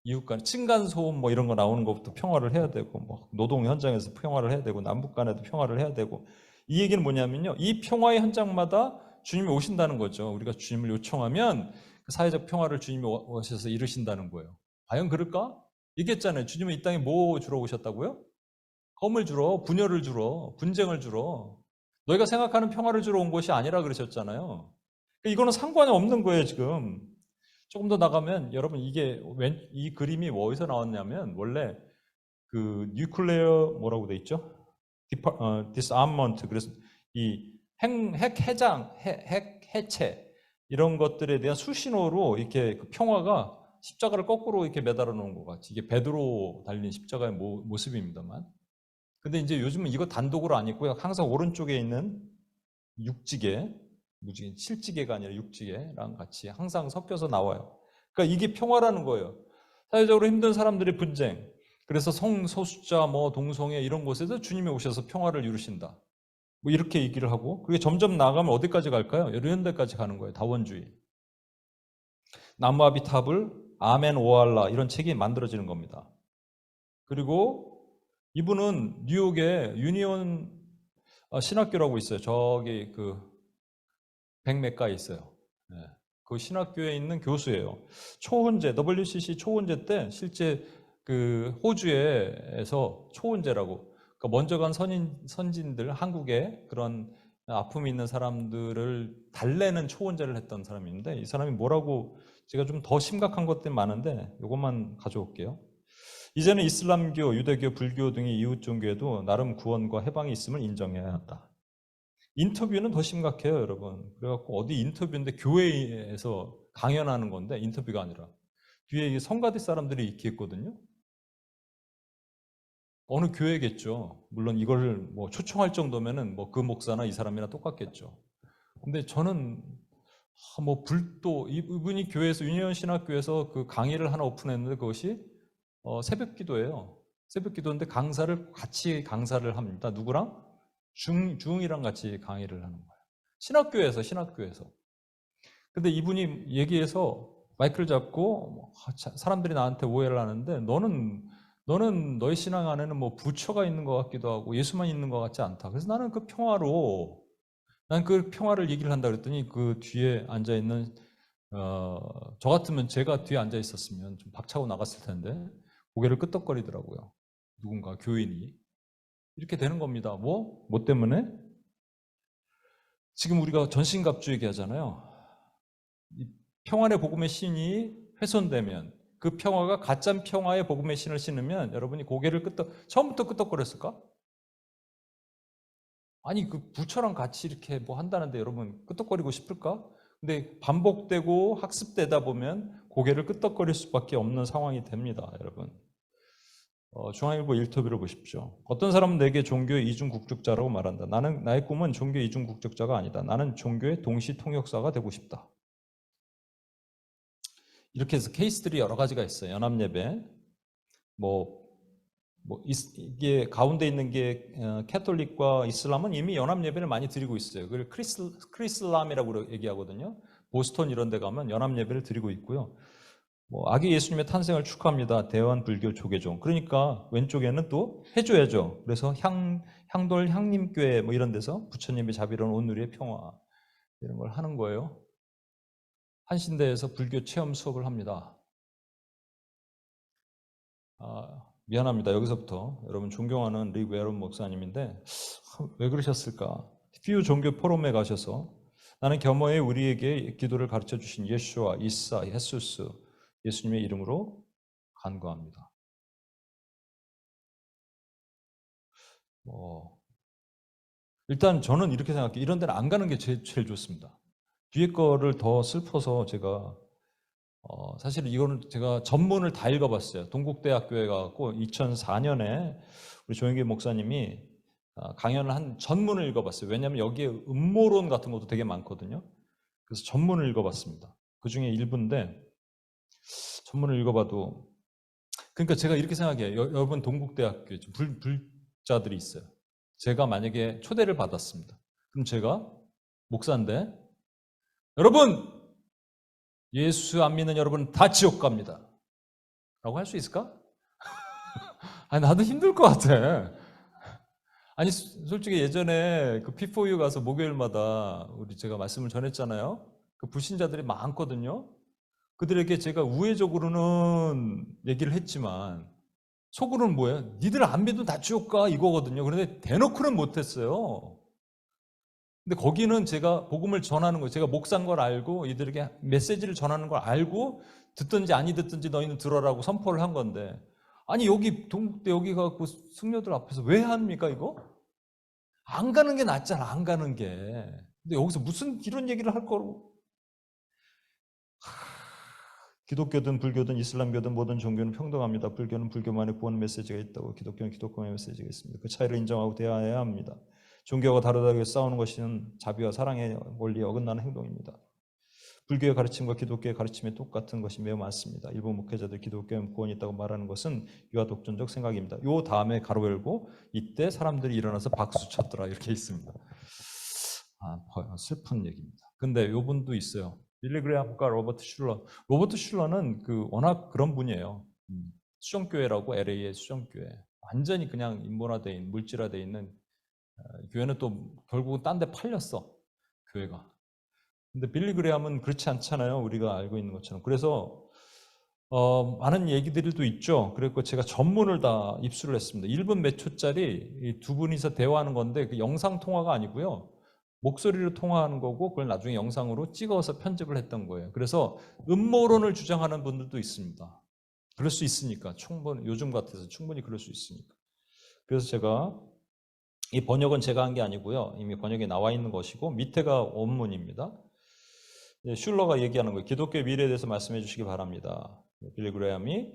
이웃 간 층간 소음 뭐 이런 거 나오는 것부터 평화를 해야 되고 뭐 노동 현장에서 평화를 해야 되고 남북 간에도 평화를 해야 되고 이 얘기는 뭐냐면요. 이 평화의 현장마다 주님이 오신다는 거죠. 우리가 주님을 요청하면 그 사회적 평화를 주님이 오셔서 이루신다는 거예요. 과연 그럴까? 얘기했잖아요. 주님은 이 땅에 뭐 주러 오셨다고요? 검을 주러, 분열을 주러, 분쟁을 주러 너희가 생각하는 평화를 주러 온 것이 아니라 그러셨잖아요. 이거는 상관이 없는 거예요, 지금. 조금 더 나가면 여러분 이 그림이 어디서 나왔냐면 원래 그 뉴클레어 뭐라고 돼 있죠? 디스아먼트 그래서 이 핵 해장, 핵 해체 이런 것들에 대한 수신호로 이렇게 그 평화가 십자가를 거꾸로 이렇게 매달아 놓은 것 같이 이게 베드로 달린 십자가의 모습입니다만. 근데 이제 요즘은 이거 단독으로 안 있고요. 항상 오른쪽에 있는 육지계, 무지개, 실지계가 아니라 육지계랑 같이 항상 섞여서 나와요. 그러니까 이게 평화라는 거예요. 사회적으로 힘든 사람들의 분쟁. 그래서 성소수자, 뭐 동성애 이런 곳에서 주님이 오셔서 평화를 이루신다. 뭐 이렇게 얘기를 하고 그게 점점 나가면 어디까지 갈까요? 이런 데까지 가는 거예요. 다원주의. 나무아비탑을 아멘 오알라 이런 책이 만들어지는 겁니다. 그리고 이분은 뉴욕에 유니온 신학교라고 있어요. 저기 그 백맥가에 있어요. 네. 그 신학교에 있는 교수예요. 초혼제, WCC 초혼제 때 실제 그 호주에서 초혼제라고 그러니까 먼저 간 선진들 한국에 그런 아픔이 있는 사람들을 달래는 초혼제를 했던 사람인데 이 사람이 뭐라고 제가 좀 더 심각한 것들이 많은데 이것만 가져올게요. 이제는 이슬람교, 유대교, 불교 등의 이웃 종교에도 나름 구원과 해방이 있음을 인정해야 한다. 인터뷰는 더 심각해요, 여러분. 그래갖고 어디 인터뷰인데 교회에서 강연하는 건데 인터뷰가 아니라 뒤에 성가대 사람들이 이렇게 있거든요. 어느 교회겠죠. 물론 이걸 뭐 초청할 정도면은 뭐 그 목사나 이 사람이나 똑같겠죠. 근데 저는 뭐 불도 이분이 교회에서 유니온 신학교에서 그 강의를 하나 오픈했는데 그것이 새벽 기도예요. 새벽 기도인데 같이 강사를 합니다. 누구랑? 중이랑 같이 강의를 하는 거예요. 신학교에서. 근데 이분이 얘기해서 마이크를 잡고 사람들이 나한테 오해를 하는데 너는 너의 신앙 안에는 뭐 부처가 있는 것 같기도 하고 예수만 있는 것 같지 않다. 그래서 나는 난 그 평화를 얘기를 한다 그랬더니 그 뒤에 앉아 있는 저 같으면 제가 뒤에 앉아 있었으면 좀 박차고 나갔을 텐데 고개를 끄덕거리더라고요. 누군가 교인이 이렇게 되는 겁니다. 뭐 때문에? 지금 우리가 전신갑주 얘기하잖아요. 이 평안의 복음의 신이 훼손되면 그 평화가 가짜 평화의 복음의 신을 신으면 여러분이 고개를 처음부터 끄덕거렸을까? 아니 그 부처랑 같이 이렇게 뭐 한다는데 여러분 끄덕거리고 싶을까? 근데 반복되고 학습되다 보면 고개를 끄덕거릴 수밖에 없는 상황이 됩니다, 여러분. 중앙일보 일터뷰를 보십시오. 어떤 사람은 내게 종교의 이중국적자라고 말한다. 나의 꿈은 종교의 이중국적자가 아니다. 나는 종교의 동시통역사가 되고 싶다. 이렇게 해서 케이스들이 여러 가지가 있어요. 연합예배, 이게 가운데 있는 게 캐톨릭과 이슬람은 이미 연합예배를 많이 드리고 있어요. 그걸 크리슬람이라고 얘기하거든요. 보스턴 이런 데 가면 연합예배를 드리고 있고요. 아기 예수님의 탄생을 축하합니다. 대환 불교 조계종. 그러니까 왼쪽에는 또 해줘야죠. 그래서 향돌 향림교회 이런 데서 부처님의 자비로운 온누리의 평화 이런 걸 하는 거예요. 한신대에서 불교 체험 수업을 합니다. 미안합니다. 여기서부터 여러분 존경하는 릭 웨런 목사님인데 왜 그러셨을까? 퓨 종교 포럼에 가셔서 나는 겸허히 우리에게 기도를 가르쳐 주신 예수와 이사, 예수스 예수님의 이름으로 간구합니다. 일단 저는 이렇게 생각해요. 이런 데는 안 가는 게 제일 좋습니다. 뒤에 거를 더 슬퍼서 제가 사실 이거는 제가 전문을 다 읽어봤어요. 동국대학교에 가고 2004년에 우리 조영기 목사님이 강연을 한 전문을 읽어봤어요. 왜냐하면 여기에 음모론 같은 것도 되게 많거든요. 그래서 전문을 읽어봤습니다. 그 중에 일부인데 전문을 읽어봐도 그러니까 제가 이렇게 생각해요. 여러분 동국대학교에 불자들이 있어요. 제가 만약에 초대를 받았습니다. 그럼 제가 목사인데 여러분 예수 안 믿는 여러분 다 지옥 갑니다. 라고 할 수 있을까? 아니 나도 힘들 것 같아. 아니 솔직히 예전에 그 P4U 가서 목요일마다 제가 말씀을 전했잖아요. 그 불신자들이 많거든요. 그들에게 제가 우회적으로는 얘기를 했지만 속으로는 뭐예요? 니들 안 믿으면 다 지옥 가 이거거든요. 그런데 대놓고는 못했어요. 근데 거기는 제가 복음을 전하는 거예요. 제가 목사인 걸 알고 이들에게 메시지를 전하는 걸 알고 듣든지 아니 듣든지 너희는 들어라고 선포를 한 건데 아니 여기 동국대 여기 가고 승려들 앞에서 왜 합니까 이거? 안 가는 게 낫잖아. 안 가는 게. 근데 여기서 무슨 이런 얘기를 할 거로 기독교든 불교든 이슬람교든 모든 종교는 평등합니다. 불교는 불교만의 구원 메시지가 있다고 기독교는 기독교만의 메시지가 있습니다. 그 차이를 인정하고 대화해야 합니다. 종교가 다르다고 싸우는 것은 자비와 사랑의 원리에 어긋나는 행동입니다. 불교의 가르침과 기독교의 가르침이 똑같은 것이 매우 많습니다. 일부 목회자들 기독교는 구원이 있다고 말하는 것은 유아 독존적 생각입니다. 요 다음에 가로 열고 이때 사람들이 일어나서 박수 쳤더라 이렇게 있습니다. 슬픈 얘기입니다. 근데 요 분도 있어요. 빌리 그레이엄과 로버트 슐러. 로버트 슐러는 워낙 그런 분이에요. 수정교회라고 LA의 수정교회. 완전히 그냥 인본화되어 있는 물질화되어 있는 교회는 또 결국은 딴 데 팔렸어. 교회가. 근데 빌리 그레이엄은 그렇지 않잖아요. 우리가 알고 있는 것처럼. 그래서 많은 얘기들도 있죠. 그래서 제가 전문을 다 입수를 했습니다. 1분 몇 초짜리 두 분이서 대화하는 건데 그 영상 통화가 아니고요. 목소리로 통화하는 거고 그걸 나중에 영상으로 찍어서 편집을 했던 거예요. 그래서 음모론을 주장하는 분들도 있습니다. 그럴 수 있으니까 충분히 요즘 같아서 충분히 그럴 수 있으니까. 그래서 제가 이 번역은 제가 한 게 아니고요. 이미 번역에 나와 있는 것이고 밑에가 원문입니다. 슐러가 얘기하는 거예요. 기독교의 미래에 대해서 말씀해 주시기 바랍니다. 빌리 그레이엄이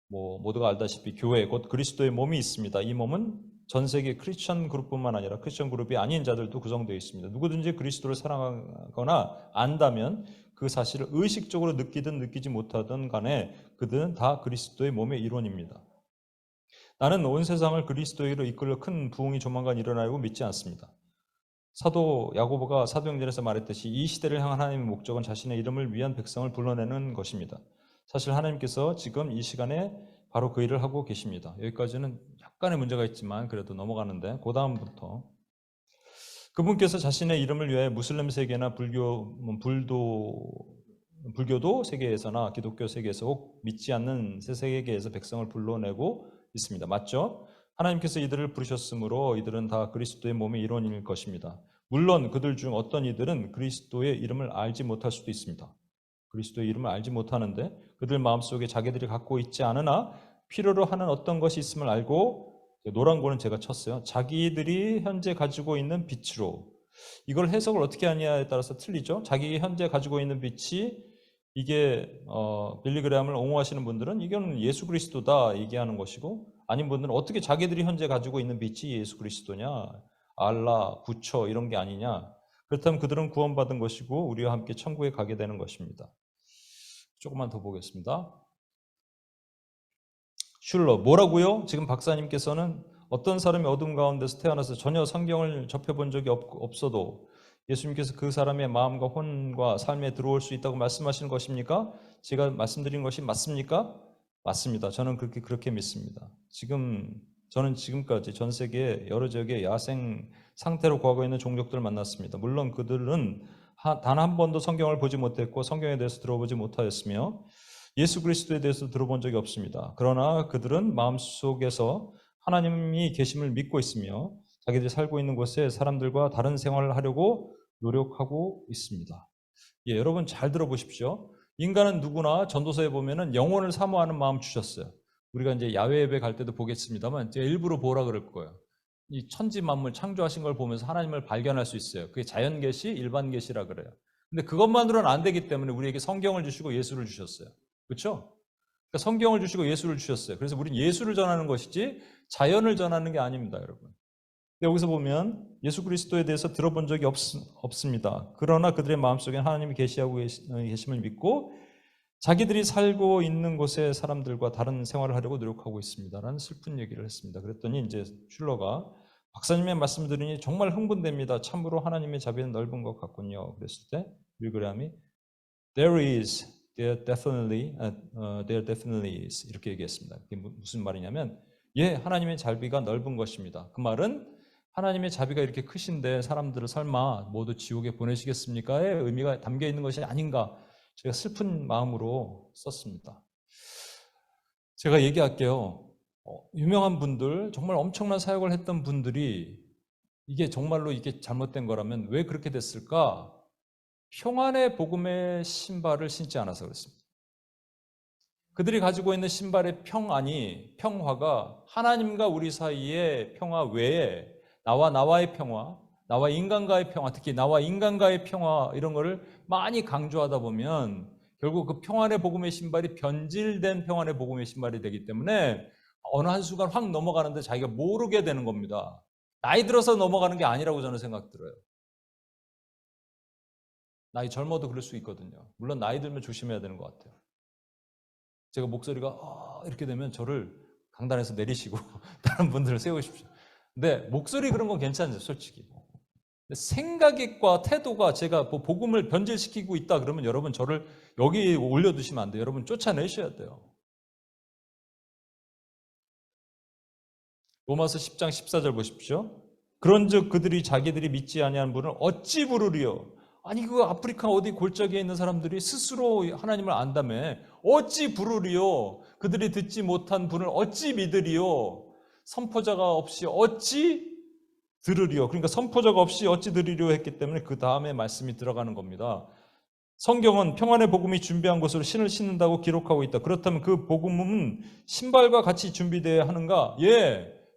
모두가 알다시피 교회 곧 그리스도의 몸이 있습니다. 이 몸은 전 세계 크리스천 그룹뿐만 아니라 크리스천 그룹이 아닌 자들도 구성되어 있습니다. 누구든지 그리스도를 사랑하거나 안다면 그 사실을 의식적으로 느끼든 느끼지 못하든 간에 그들은 다 그리스도의 몸의 일원입니다. 나는 온 세상을 그리스도의로 이끌어 큰 부흥이 조만간 일어나고 믿지 않습니다. 사도 야고보가 사도행전에서 말했듯이 이 시대를 향한 하나님의 목적은 자신의 이름을 위한 백성을 불러내는 것입니다. 사실 하나님께서 지금 이 시간에 바로 그 일을 하고 계십니다. 여기까지는 약간의 문제가 있지만 그래도 넘어가는데 그 다음부터 그분께서 자신의 이름을 위해 무슬림 세계나 불교도 세계에서나 기독교 세계에서 혹 믿지 않는 새 세계에서 백성을 불러내고 있습니다. 맞죠? 하나님께서 이들을 부르셨으므로 이들은 다 그리스도의 몸의 일원일 것입니다. 물론 그들 중 어떤 이들은 그리스도의 이름을 알지 못할 수도 있습니다. 그리스도의 이름을 알지 못하는데 그들 마음속에 자기들이 갖고 있지 않으나 필요로 하는 어떤 것이 있음을 알고 노란 고는 제가 쳤어요. 자기들이 현재 가지고 있는 빛으로 이걸 해석을 어떻게 하냐에 따라서 틀리죠. 자기 현재 가지고 있는 빛이 이게 빌리그램을 옹호하시는 분들은 이건 예수 그리스도다 얘기하는 것이고, 아닌 분들은 어떻게 자기들이 현재 가지고 있는 빛이 예수 그리스도냐, 알라, 부처 이런 게 아니냐. 그렇다면 그들은 구원받은 것이고 우리와 함께 천국에 가게 되는 것입니다. 조금만 더 보겠습니다. 슐러 뭐라고요? 지금 박사님께서는 어떤 사람이 어둠 가운데서 태어나서 전혀 성경을 접해본 적이 없어도 예수님께서 그 사람의 마음과 혼과 삶에 들어올 수 있다고 말씀하시는 것입니까? 제가 말씀드린 것이 맞습니까? 맞습니다. 저는 그렇게 믿습니다. 저는 지금까지 전 세계 여러 지역의 야생 상태로 과거에 있는 종족들을 만났습니다. 물론 그들은 단 한 번도 성경을 보지 못했고 성경에 대해서 들어보지 못하였으며 예수 그리스도에 대해서 들어본 적이 없습니다. 그러나 그들은 마음속에서 하나님이 계심을 믿고 있으며 자기들이 살고 있는 곳에 사람들과 다른 생활을 하려고 노력하고 있습니다. 예, 여러분 잘 들어보십시오. 인간은 누구나 전도서에 보면은 영혼을 사모하는 마음 주셨어요. 우리가 이제 야외 예배 갈 때도 보겠습니다만 이제 일부러 보라 그럴 거예요. 이 천지 만물 창조하신 걸 보면서 하나님을 발견할 수 있어요. 그게 자연 계시, 일반 계시라 그래요. 근데 그것만으로는 안 되기 때문에 우리에게 성경을 주시고 예수를 주셨어요. 그렇죠? 그러니까 성경을 주시고 예수를 주셨어요. 그래서 우리는 예수를 전하는 것이지 자연을 전하는 게 아닙니다, 여러분. 여기서 보면 예수 그리스도에 대해서 들어본 적이 없습니다. 그러나 그들의 마음속에 하나님이 계시하고 계심을 믿고 자기들이 살고 있는 곳의 사람들과 다른 생활을 하려고 노력하고 있습니다라는 슬픈 얘기를 했습니다. 그랬더니 이제 슐러가 박사님의 말씀 들으니 정말 흥분됩니다. 참으로 하나님의 자비는 넓은 것 같군요. 그랬을 때 빌그램이 there definitely is 이렇게 얘기했습니다. 그게 무슨 말이냐면 하나님의 자비가 넓은 것입니다. 그 말은 하나님의 자비가 이렇게 크신데 사람들을 설마 모두 지옥에 보내시겠습니까의 의미가 담겨 있는 것이 아닌가, 제가 슬픈 마음으로 썼습니다. 제가 얘기할게요. 유명한 분들, 정말 엄청난 사역을 했던 분들이 이게 정말로 이게 잘못된 거라면 왜 그렇게 됐을까? 평안의 복음의 신발을 신지 않아서 그렇습니다. 그들이 가지고 있는 신발의 평화가 하나님과 우리 사이의 평화 외에 나와의 평화, 나와 인간과의 평화, 특히 나와 인간과의 평화 이런 거를 많이 강조하다 보면 결국 그 평안의 복음의 신발이 변질된 평안의 복음의 신발이 되기 때문에 어느 한순간 확 넘어가는데 자기가 모르게 되는 겁니다. 나이 들어서 넘어가는 게 아니라고 저는 생각 들어요. 나이 젊어도 그럴 수 있거든요. 물론 나이 들면 조심해야 되는 것 같아요. 제가 목소리가 이렇게 되면 저를 강단에서 내리시고 다른 분들을 세우십시오. 근데 목소리 그런 건 괜찮아요, 솔직히. 생각과 태도가 제가 복음을 변질시키고 있다 그러면 여러분 저를 여기 올려두시면 안 돼요. 여러분 쫓아내셔야 돼요. 로마서 10장 14절 보십시오. 그런즉 그들이 자기들이 믿지 아니한 분을 어찌 부르리요? 아니 그 아프리카 어디 골짜기에 있는 사람들이 스스로 하나님을 안다며 어찌 부르리요? 그들이 듣지 못한 분을 어찌 믿으리요? 선포자가 없이 어찌 들으리요? 그러니까 선포자가 없이 어찌 들으리요 했기 때문에 그 다음에 말씀이 들어가는 겁니다. 성경은 평안의 복음이 준비한 곳으로 신을 신는다고 기록하고 있다. 그렇다면 그 복음은 신발과 같이 준비되어야 하는가?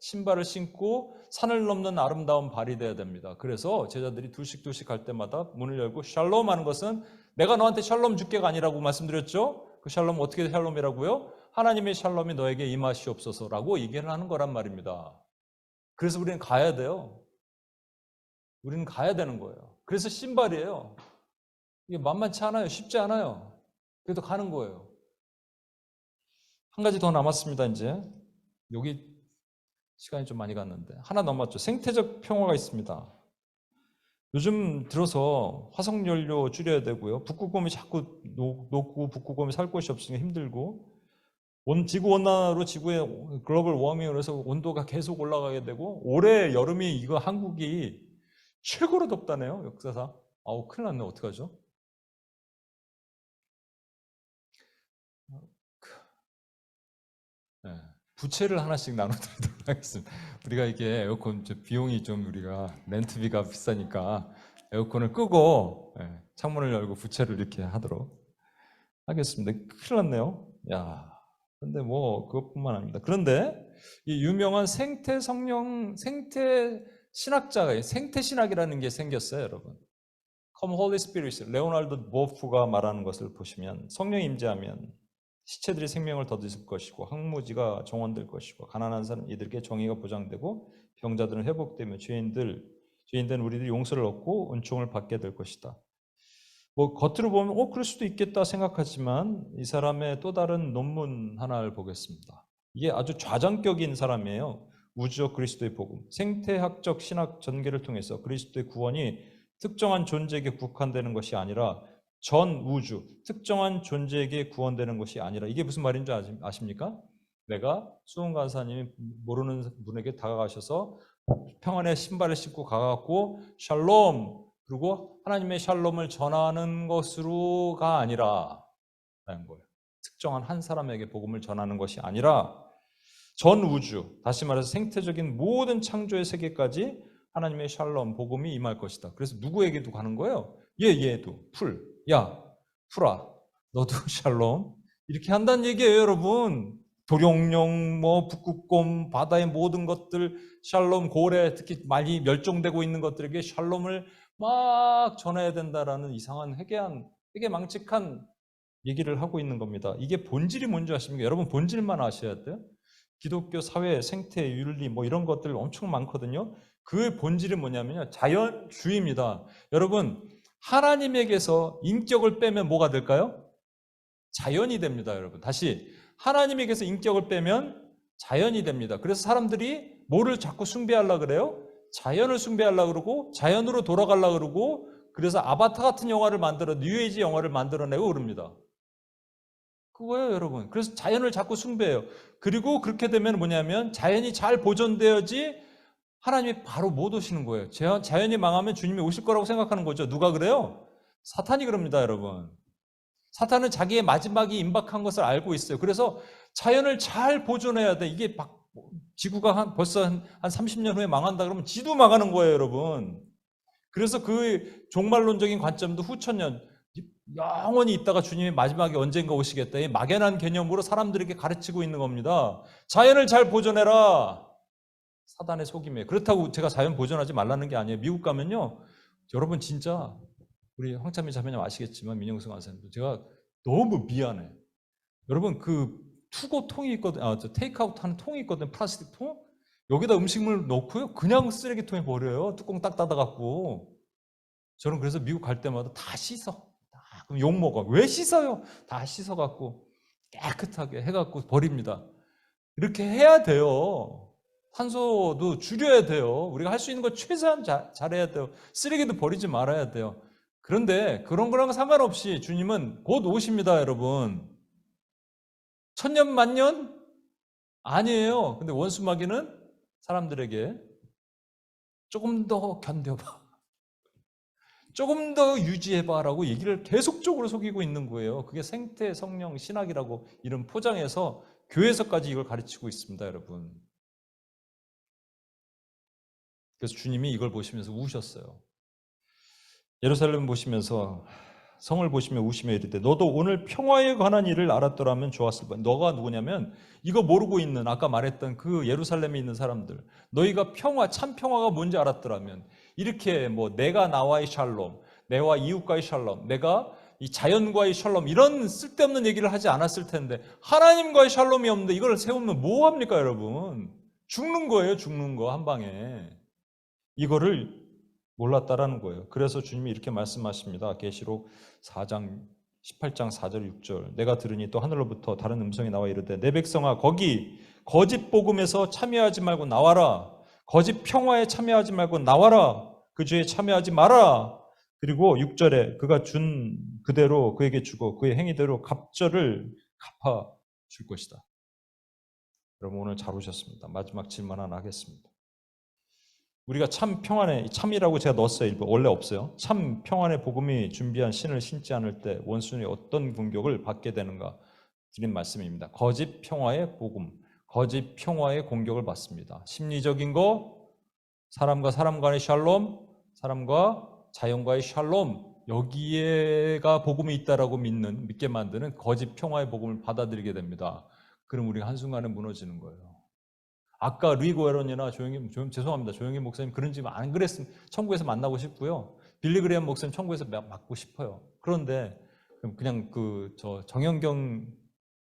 신발을 신고 산을 넘는 아름다운 발이 되어야 됩니다. 그래서 제자들이 둘씩 갈 때마다 문을 열고 샬롬 하는 것은 내가 너한테 샬롬 줄게가 아니라고 말씀드렸죠? 그 샬롬 어떻게 샬롬이라고요? 하나님의 샬롬이 너에게 임하시옵소서라고 얘기를 하는 거란 말입니다. 그래서 우리는 가야 돼요. 우리는 가야 되는 거예요. 그래서 신발이에요. 이게 만만치 않아요. 쉽지 않아요. 그래도 가는 거예요. 한 가지 더 남았습니다, 이제. 여기 시간이 좀 많이 갔는데. 하나 남았죠. 생태적 평화가 있습니다. 요즘 들어서 화석연료 줄여야 되고요. 북극곰이 자꾸 녹고 북극곰이 살 곳이 없으니까 힘들고 지구온난화로 지구의 글로벌 워밍으로 해서 온도가 계속 올라가게 되고 올해 여름이 이거 한국이 최고로 덥다네요. 역사상. 큰일 났네. 어떡하죠? 네. 부채를 하나씩 나눠드리도록 하겠습니다. 우리가 이게 에어컨 비용이 좀 우리가 렌트비가 비싸니까 에어컨을 끄고 창문을 열고 부채를 이렇게 하도록 하겠습니다. 큰일 났네요. 근데 그것뿐만 아닙니다. 그런데 이 유명한 생태 신학자가 생태신학이라는 게 생겼어요, 여러분. Come Holy Spirit, 레오날드 보프가 말하는 것을 보시면 성령이 임재하면 시체들이 생명을 더듬을 것이고 항무지가 정원될 것이고 가난한 사람 이들에게 정의가 보장되고 병자들은 회복되며 죄인된 우리들이 용서를 얻고 은총을 받게 될 것이다. 뭐 겉으로 보면 그럴 수도 있겠다 생각하지만 이 사람의 또 다른 논문 하나를 보겠습니다. 이게 아주 좌장격인 사람이에요. 우주적 그리스도의 복음, 생태학적 신학 전개를 통해서 그리스도의 구원이 특정한 존재에게 국한되는 것이 아니라 전 우주, 특정한 존재에게 구원되는 것이 아니라 이게 무슨 말인 줄 아십니까? 내가 수훈 간사님이 모르는 분에게 다가가셔서 평안의 신발을 신고 가갖고 샬롬 그리고 하나님의 샬롬을 전하는 것으로가 아니라 라는 거예요. 특정한 한 사람에게 복음을 전하는 것이 아니라 전 우주, 다시 말해서 생태적인 모든 창조의 세계까지 하나님의 샬롬, 복음이 임할 것이다. 그래서 누구에게도 가는 거예요? 얘도 야, 풀아, 너도 샬롬. 이렇게 한다는 얘기예요, 여러분. 도룡뇽, 북극곰, 바다의 모든 것들, 샬롬, 고래, 특히 많이 멸종되고 있는 것들에게 샬롬을 막 전해야 된다라는 이상한 회계망측한 얘기를 하고 있는 겁니다. 이게 본질이 뭔지 아십니까? 여러분 본질만 아셔야 돼요. 기독교 사회, 생태, 윤리 이런 것들 엄청 많거든요. 그 본질이 뭐냐면요. 자연주의입니다. 여러분 하나님에게서 인격을 빼면 뭐가 될까요? 자연이 됩니다. 여러분 다시 하나님에게서 인격을 빼면 자연이 됩니다. 그래서 사람들이 뭐를 자꾸 숭배하려고 그래요? 자연을 숭배하려고 그러고 자연으로 돌아가려고 그러고 그래서 아바타 같은 영화를 만들어 뉴에이지 영화를 만들어내고 그럽니다. 그거예요, 여러분. 그래서 자연을 자꾸 숭배해요. 그리고 그렇게 되면 뭐냐면 자연이 잘 보존되어야지 하나님이 바로 못 오시는 거예요. 자연이 망하면 주님이 오실 거라고 생각하는 거죠. 누가 그래요? 사탄이 그럽니다, 여러분. 사탄은 자기의 마지막이 임박한 것을 알고 있어요. 그래서 자연을 잘 보존해야 돼. 이게 지구가 벌써 한 30년 후에 망한다 그러면 지도 망하는 거예요, 여러분. 그래서 그 종말론적인 관점도 후천년 영원히 있다가 주님이 마지막에 언젠가 오시겠다. 이 막연한 개념으로 사람들에게 가르치고 있는 겁니다. 자연을 잘 보존해라. 사단의 속임이에요. 그렇다고 제가 자연 보존하지 말라는 게 아니에요. 미국 가면요. 여러분 진짜 우리 황찬미 자매님 아시겠지만 민영승 간사님도 제가 너무 미안해. 여러분 그 투고 통이 있거든. 테이크아웃 하는 통이 있거든. 플라스틱 통. 여기다 음식물 넣고요. 그냥 쓰레기통에 버려요. 뚜껑 딱 닫아갖고. 저는 그래서 미국 갈 때마다 다 씻어. 그럼 욕 먹어. 왜 씻어요? 다 씻어갖고 깨끗하게 해갖고 버립니다. 이렇게 해야 돼요. 탄소도 줄여야 돼요. 우리가 할 수 있는 거 최대한 잘해야 돼요. 쓰레기도 버리지 말아야 돼요. 그런데 그런 거랑 상관없이 주님은 곧 오십니다, 여러분. 천년 만년? 아니에요. 근데 원수마귀는 사람들에게 조금 더 견뎌봐. 조금 더 유지해봐라고 얘기를 계속적으로 속이고 있는 거예요. 그게 생태 성령 신학이라고 이름 포장해서 교회에서까지 이걸 가르치고 있습니다, 여러분. 그래서 주님이 이걸 보시면서 우셨어요. 예루살렘 보시면서 성을 보시며 우시며 이르되 너도 오늘 평화에 관한 일을 알았더라면 좋았을 뻔. 너가 누구냐면 이거 모르고 있는 아까 말했던 그 예루살렘에 있는 사람들. 너희가 참 평화가 뭔지 알았더라면 이렇게 내가 나와의 샬롬, 내와 이웃과의 샬롬, 내가 이 자연과의 샬롬 이런 쓸데없는 얘기를 하지 않았을 텐데 하나님과의 샬롬이 없는데 이걸 세우면 뭐 합니까, 여러분? 죽는 거예요, 죽는 거 한 방에. 이거를 몰랐다라는 거예요. 그래서 주님이 이렇게 말씀하십니다. 계시록 4장 18장 4절 6절 내가 들으니 또 하늘로부터 다른 음성이 나와 이르되 내 백성아 거기 거짓 복음에서 참여하지 말고 나와라. 거짓 평화에 참여하지 말고 나와라. 그 죄에 참여하지 마라. 그리고 6절에 그가 준 그대로 그에게 주고 그의 행위대로 갑절을 갚아 줄 것이다. 여러분 오늘 잘 오셨습니다. 마지막 질문 하나 하겠습니다. 우리가 참 평안의 참이라고 제가 넣었어요. 일부 원래 없어요. 참 평안의 복음이 준비한 신을 신지 않을 때 원수는 어떤 공격을 받게 되는가 드린 말씀입니다. 거짓 평화의 복음, 거짓 평화의 공격을 받습니다. 심리적인 거, 사람과 사람 간의 샬롬, 사람과 자연과의 샬롬, 여기에가 복음이 있다라고 믿게 만드는 거짓 평화의 복음을 받아들이게 됩니다. 그럼 우리가 한순간에 무너지는 거예요. 아까 리고에런이나 죄송합니다. 조영기 목사님 그런 집 안 그랬으면 천국에서 만나고 싶고요. 빌리 그레이엄 목사님 천국에서 맞고 싶어요. 그런데 그냥 정영경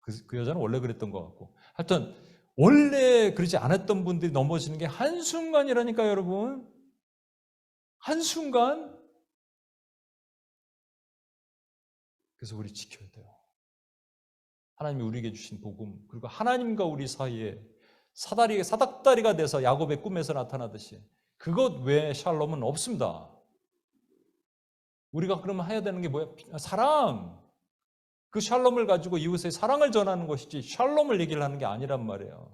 그 여자는 원래 그랬던 것 같고, 하여튼 원래 그러지 않았던 분들이 넘어지는 게 한순간이라니까요, 여러분. 한순간. 그래서 우리 지켜야 돼요. 하나님이 우리에게 주신 복음, 그리고 하나님과 우리 사이에 사닥다리가 돼서 야곱의 꿈에서 나타나듯이 그것 외에 샬롬은 없습니다. 우리가 그러면 해야 되는 게 뭐야? 사랑. 그 샬롬을 가지고 이웃의 사랑을 전하는 것이지 샬롬을 얘기를 하는 게 아니란 말이에요.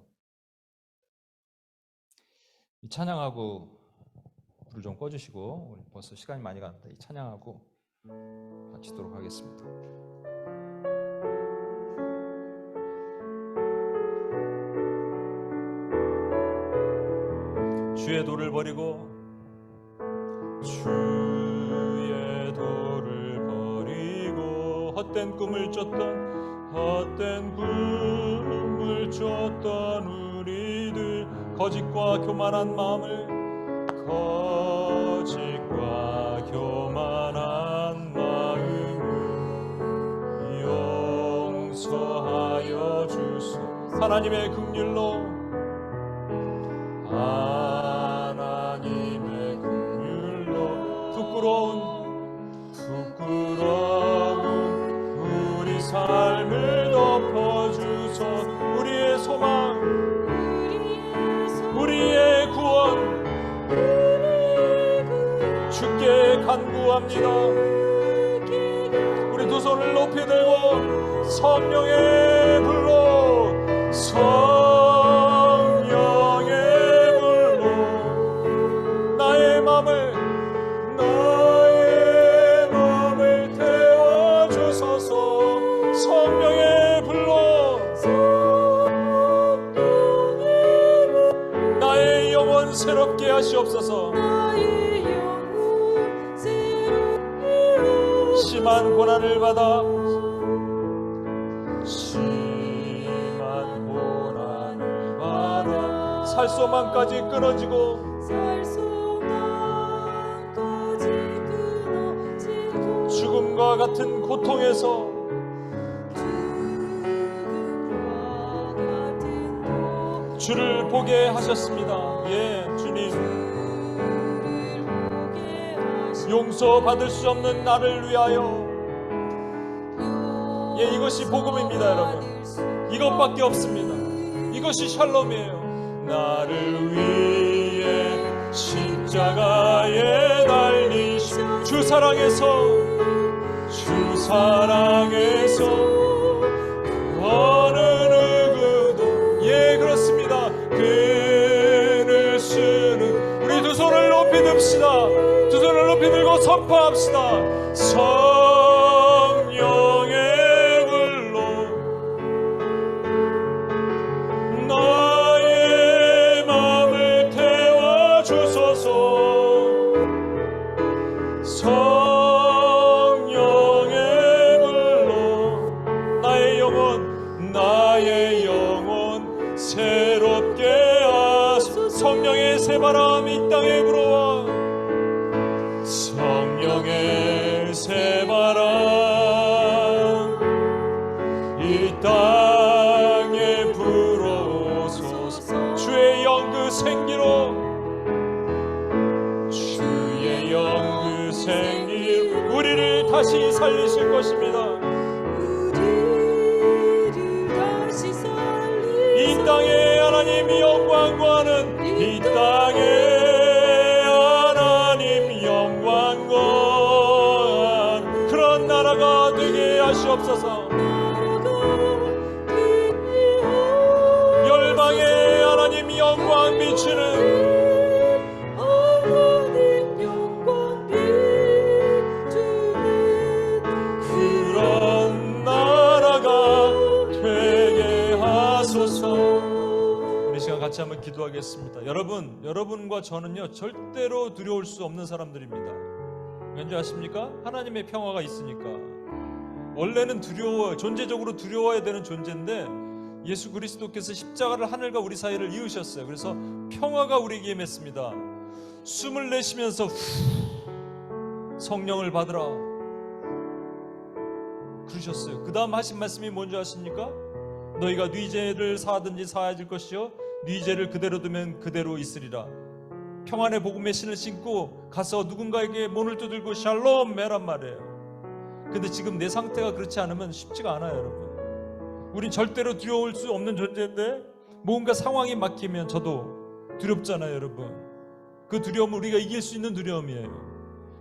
이 찬양하고 불을 좀 꺼주시고, 우리 벌써 시간이 많이 갔다. 이 찬양하고 마치도록 하겠습니다. 주의 도를 버리고 헛된 꿈을 쫓던 우리들, 거짓과 교만한 마음을 용서하여 주소. 하나님의 긍휼로 부끄러운 우리 삶을 덮어주소. 우리의 소망, 우리의 구원 주께 간구합니다. 우리 두 손을 높이 들고 성령의 불로, 성령의 불로 나의 맘을 태워주소서. 성령의 불로 나의 영혼 새롭게 하시옵소서. 심한 고난을 받아 살소망까지 끊어지고 죽음과 같은 고통에서 주를 보게 하셨습니다. 예, 주님, 용서받을 수 없는 나를 위하여. 예, 이것이 복음입니다, 여러분. 이것밖에 없습니다. 이것이 샬롬이에요. 나를 위해 십자가에 달리신 주 사랑에서 어느 누구도, 예, 그렇습니다. 그를 쓰는 우리 두 손을 높이 듭시다. 두 손을 높이 들고 선포합시다. 성령의 불로 나의 마음을 태워주소서. 성령의 불로 나의 영혼 새롭게 하소서. 성령의 새바람 이 땅에 불어와, 성령의 새바람 이 땅에 불어오소서. 주의 영 그 생기로, 주의 영 그 생기로 우리를 다시 살리실 것입니다. 이 땅에 하나님이 영광 구하는, 이 땅에 하나님 영광 구하는 그런 나라가 되게 하시옵소서. 열방에 하나님 영광 비추는 그런 나라가 되게 하소서. 우리 시간 같이 한번 기도하겠습니다. 여러분과 저는요 절대로 두려울 수 없는 사람들입니다. 왠지 아십니까? 하나님의 평화가 있으니까. 원래는 존재적으로 두려워야 되는 존재인데 예수 그리스도께서 십자가를 하늘과 우리 사이를 이으셨어요. 그래서 평화가 우리에게 임했습니다. 숨을 내쉬면서 성령을 받으라 그러셨어요. 그 다음 하신 말씀이 뭔지 아십니까? 너희가 네 죄를 사하든지 사하질 것이요 네 죄를 그대로 두면 그대로 있으리라. 평안의 복음의 신을 신고 가서 누군가에게 문을 두들고 샬롬 매란 말이에요. 근데 지금 내 상태가 그렇지 않으면 쉽지가 않아요, 여러분. 우린 절대로 두려울 수 없는 존재인데 뭔가 상황이 막히면 저도 두렵잖아요, 여러분. 그 두려움은 우리가 이길 수 있는 두려움이에요.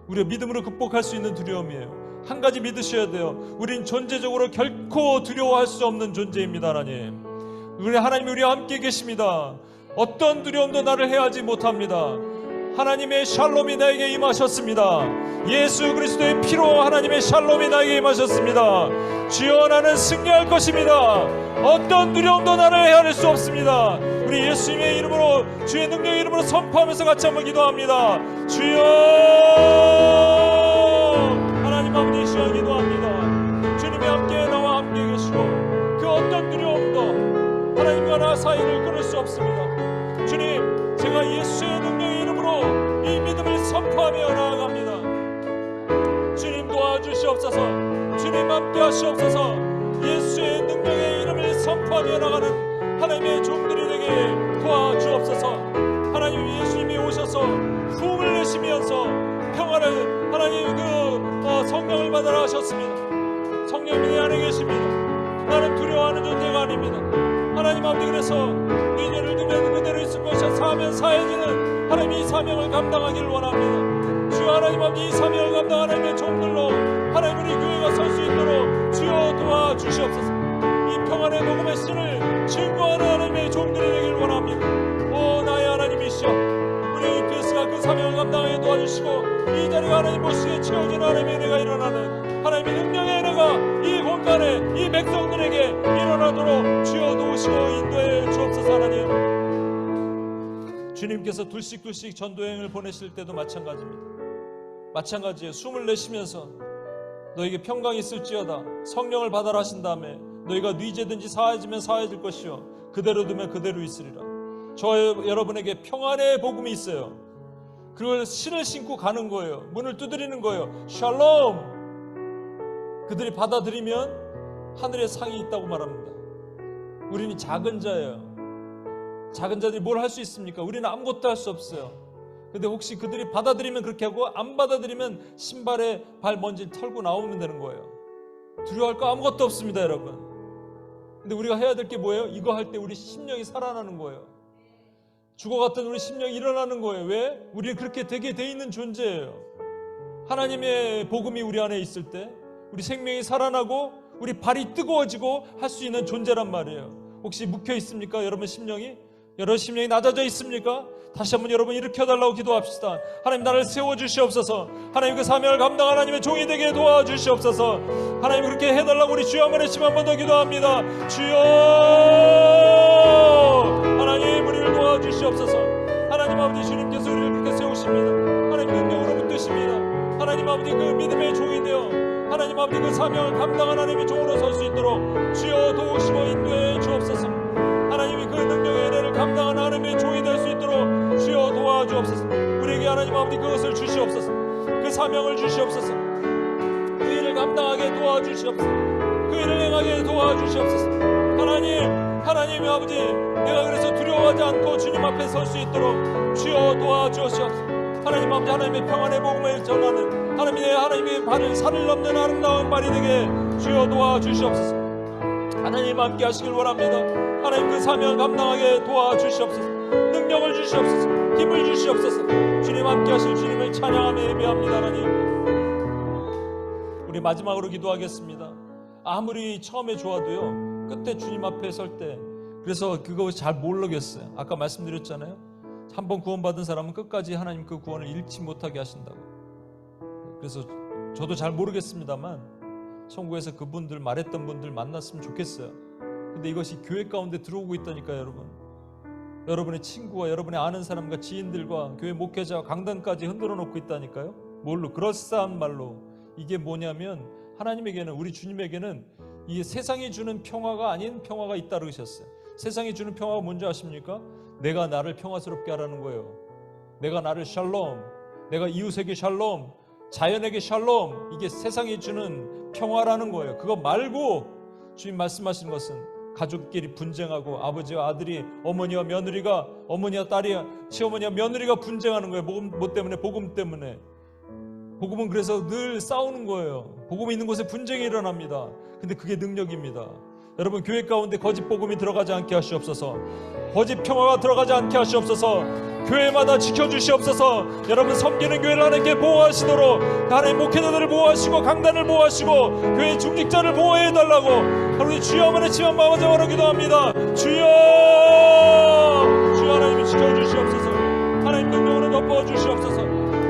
우리가 믿음으로 극복할 수 있는 두려움이에요. 한 가지 믿으셔야 돼요. 우린 존재적으로 결코 두려워할 수 없는 존재입니다. 하나님, 우리 하나님이 우리와 함께 계십니다. 어떤 두려움도 나를 해하지 못합니다. 하나님의 샬롬이 나에게 임하셨습니다. 예수 그리스도의 피로 하나님의 샬롬이 나에게 임하셨습니다. 주여, 나는 승리할 것입니다. 어떤 두려움도 나를 헤아릴 수 없습니다. 우리 예수님의 이름으로, 주의 능력의 이름으로 선포하면서 같이 한번 기도합니다. 주여, 하나님 아버지, 주여 기도합니다. 주님이 함께 나와 함께 계시고 그 어떤 두려움도 하나님과 나 사이를 끊을 수 없습니다. 주님, 제가 예수의 능력의 이름으로 이 믿음을 선포하며 나아갑니다. 주님 도와주시옵소서. 주님 함께 하시옵소서. 예수의 능력의 이름을 선포하며 나가는 하나님의 종들이 되게 도와주옵소서. 하나님, 예수님이 오셔서 부흥을 내시면서 평화를, 하나님 성령을 받으라 하셨습니다. 성령님이 내 안에 계십니다. 나는 두려워하는 존재가 아닙니다. 하나님 아버지, 그래서 네 죄를 두면 그대로 있을 것이야. 사하면 사해지는 하나님이 이 사명을 감당하기를 원합니다. 주여, 하나님 아버지, 이 사명을 감당하는 하나님의 종들로 하나님 우리 교회가 설 수 있도록 주여 도와주시옵소서. 이 평안의 복음의 신을 증거하는 하나님의 종들이 되기를 원합니다. 오 나의 하나님이시여, 우리 교회가 그 사명을 감당하게 도와주시고 이 자리가 하나님 모시게 채워지는 하나님의 은혜가 일어나는 하나님의 능력의 은혜가 이 공간에 이 백성들에게 일어나도록 주여 도우시고 인도해 주옵소서. 하나님, 주님께서 둘씩 전도여행을 보내실 때도 마찬가지예요. 숨을 내쉬면서 너에게 평강이 있을지어다 성령을 받아라 하신 다음에 너희가 네 죄든지 사하여지면 사하여질 것이요 그대로 두면 그대로 있으리라. 저 여러분에게 평안의 복음이 있어요. 그걸 신을 신고 가는 거예요. 문을 두드리는 거예요. 샬롬. 그들이 받아들이면 하늘에 상이 있다고 말합니다. 우리는 작은 자예요. 작은 자들이 뭘 할 수 있습니까? 우리는 아무것도 할 수 없어요. 근데 혹시 그들이 받아들이면 그렇게 하고 안 받아들이면 신발에 발 먼지 털고 나오면 되는 거예요. 두려워할 거 아무것도 없습니다, 여러분. 근데 우리가 해야 될 게 뭐예요? 이거 할 때 우리 심령이 살아나는 거예요. 죽어갔던 우리 심령이 일어나는 거예요. 왜? 우리는 그렇게 되게 돼 있는 존재예요. 하나님의 복음이 우리 안에 있을 때 우리 생명이 살아나고 우리 발이 뜨거워지고 할 수 있는 존재란 말이에요. 혹시 묵혀 있습니까? 여러분 심령이? 여러분 심령이 낮아져 있습니까? 다시 한번 여러분 일으켜달라고 기도합시다. 하나님, 나를 세워주시옵소서. 하나님, 그 사명을 감당하는 하나님의 종이 되게 도와주시옵소서. 하나님, 그렇게 해달라고 우리 주여 한번 외치면 한 번 더 기도합니다. 주여, 하나님 우리를 도와주시옵소서. 하나님 아버지, 주님께서 우리를 그렇게 세우십니다. 하나님 능력으로 붙드십니다. 하나님 아버지, 그 믿음의 종이 되어 하나님 아버지 그 사명을 감당하는 하나님의 종으로 설 수 있도록 주여 도우시고 인도해 주옵소서. 하나님이 그 능력의 은혜를 감당하는 하나님의 종이 될 수 있도록 주여 도와주옵소서. 우리에게 하나님 아버지 그것을 주시옵소서. 그 사명을 주시옵소서. 그 일을 감당하게 도와주시옵소서. 그 일을 행하게 도와주시옵소서. 하나님 아버지, 내가 그래서 두려워하지 않고 주님 앞에 설 수 있도록 주여 도와주시옵소서. 하나님 아버지, 하나님의 평안의 복음을 전하는 하나님의 발을 살을 넘는 아름다운 발이 되게 주여 도와주시옵소서. 하나님 함께 하시길 원합니다. 하나님 그 사명을 감당하게 도와주시옵소서. 능력을 주시옵소서. 힘을 주시옵소서. 주님 함께 하실 주님을 찬양하며 예배합니다. 하나님, 우리 마지막으로 기도하겠습니다. 아무리 처음에 좋아도요, 끝에 주님 앞에 설 때 그래서 그거 잘 모르겠어요. 아까 말씀드렸잖아요. 한번 구원받은 사람은 끝까지 하나님 그 구원을 잃지 못하게 하신다고. 그래서 저도 잘 모르겠습니다만 천국에서 그분들 말했던 분들 만났으면 좋겠어요. 근데 이것이 교회 가운데 들어오고 있다니까요, 여러분. 여러분의 친구와 여러분의 아는 사람과 지인들과 교회 목회자와 강단까지 흔들어 놓고 있다니까요. 뭘로? 그럴싸한 말로. 이게 뭐냐면 하나님에게는, 우리 주님에게는 이게 세상이 주는 평화가 아닌 평화가 있다 그러셨어요. 세상이 주는 평화가 뭔지 아십니까? 내가 나를 평화스럽게 하라는 거예요. 내가 나를 샬롬, 내가 이웃에게 샬롬, 자연에게 샬롬, 이게 세상이 주는 평화라는 거예요. 그거 말고 주님 말씀하시는 것은 가족끼리 분쟁하고 아버지와 아들이, 어머니와 며느리가, 어머니와 딸이, 시어머니와 며느리가 분쟁하는 거예요. 뭐 때문에? 복음 때문에. 복음은 그래서 늘 싸우는 거예요. 복음이 있는 곳에 분쟁이 일어납니다. 근데 그게 능력입니다. 여러분, 교회 가운데 거짓 복음이 들어가지 않게 하시옵소서. 거짓 평화가 들어가지 않게 하시옵소서. 교회마다 지켜주시옵소서. 여러분, 섬기는 교회를 하나님께 보호하시도록 하나님 목회자들을 보호하시고 강단을 보호하시고 교회 중직자를 보호해달라고 우리 주여 한번 외치면 마음으로 기도합니다. 주여, 주여 하나님이 지켜주시옵소서. 하나님 능력으로 덮어주시옵소서.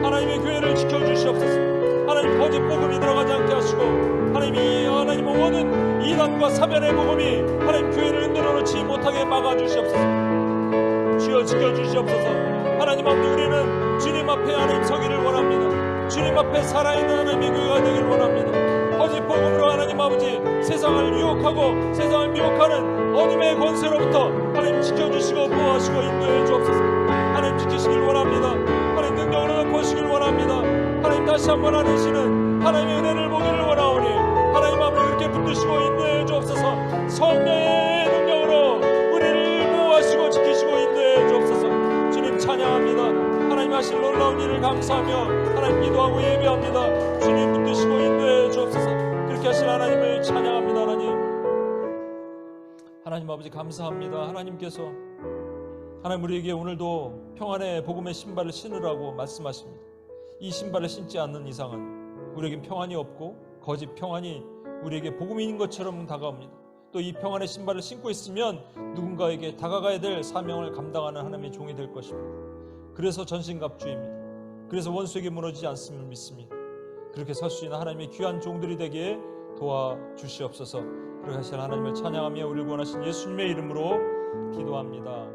하나님의 교회를 지켜주시옵소서. 하나님 거짓 복음이 들어가지 않게 하시고 하나님이 하나님의 원은 이단과 사변의 복음이 하나님 교회를 흔들어 놓지 못하게 막아주시옵소서. 주여 지켜주시옵소서. 하나님 아버지, 우리는 주님 앞에 하나님 서기를 원합니다. 주님 앞에 살아있는 하나님의 교회가 되기를 원합니다. 거짓 복음으로 하나님 아버지 세상을 유혹하고 세상을 미혹하는 어둠의 권세로부터 하나님 지켜주시고 보호하시고 인도해 주옵소서. 하나님 지키시길 원합니다. 하나님 능력으로 보시길 원합니다. 하나님 다시 한번 하시는 하나님의 은혜를 보기를 원하오니 하나님 앞에 그렇게 붙드시고 인도해 주옵소서. 성령의 능력으로 우리를 보호하시고 지키시고 인도해 주옵소서. 주님 찬양합니다. 하나님 하실 놀라운 일을 감사하며 하나님 기도하고 예배합니다. 주님 붙드시고 인도해 주옵소서. 그렇게 하실 하나님을 찬양합니다. 하나님 아버지 감사합니다. 하나님께서 하나님 우리에게 오늘도 평안의 복음의 신발을 신으라고 말씀하십니다. 이 신발을 신지 않는 이상은 우리에겐 평안이 없고 거짓 평안이 우리에게 복음인 것처럼 다가옵니다. 또 이 평안의 신발을 신고 있으면 누군가에게 다가가야 될 사명을 감당하는 하나님의 종이 될 것입니다. 그래서 전신갑주입니다. 그래서 원수에게 무너지지 않음을 믿습니다. 그렇게 설 수 있는 하나님의 귀한 종들이 되기에 도와주시옵소서. 그렇게 하실 하나님을 찬양하며 우리를 구원하신 예수님의 이름으로 기도합니다.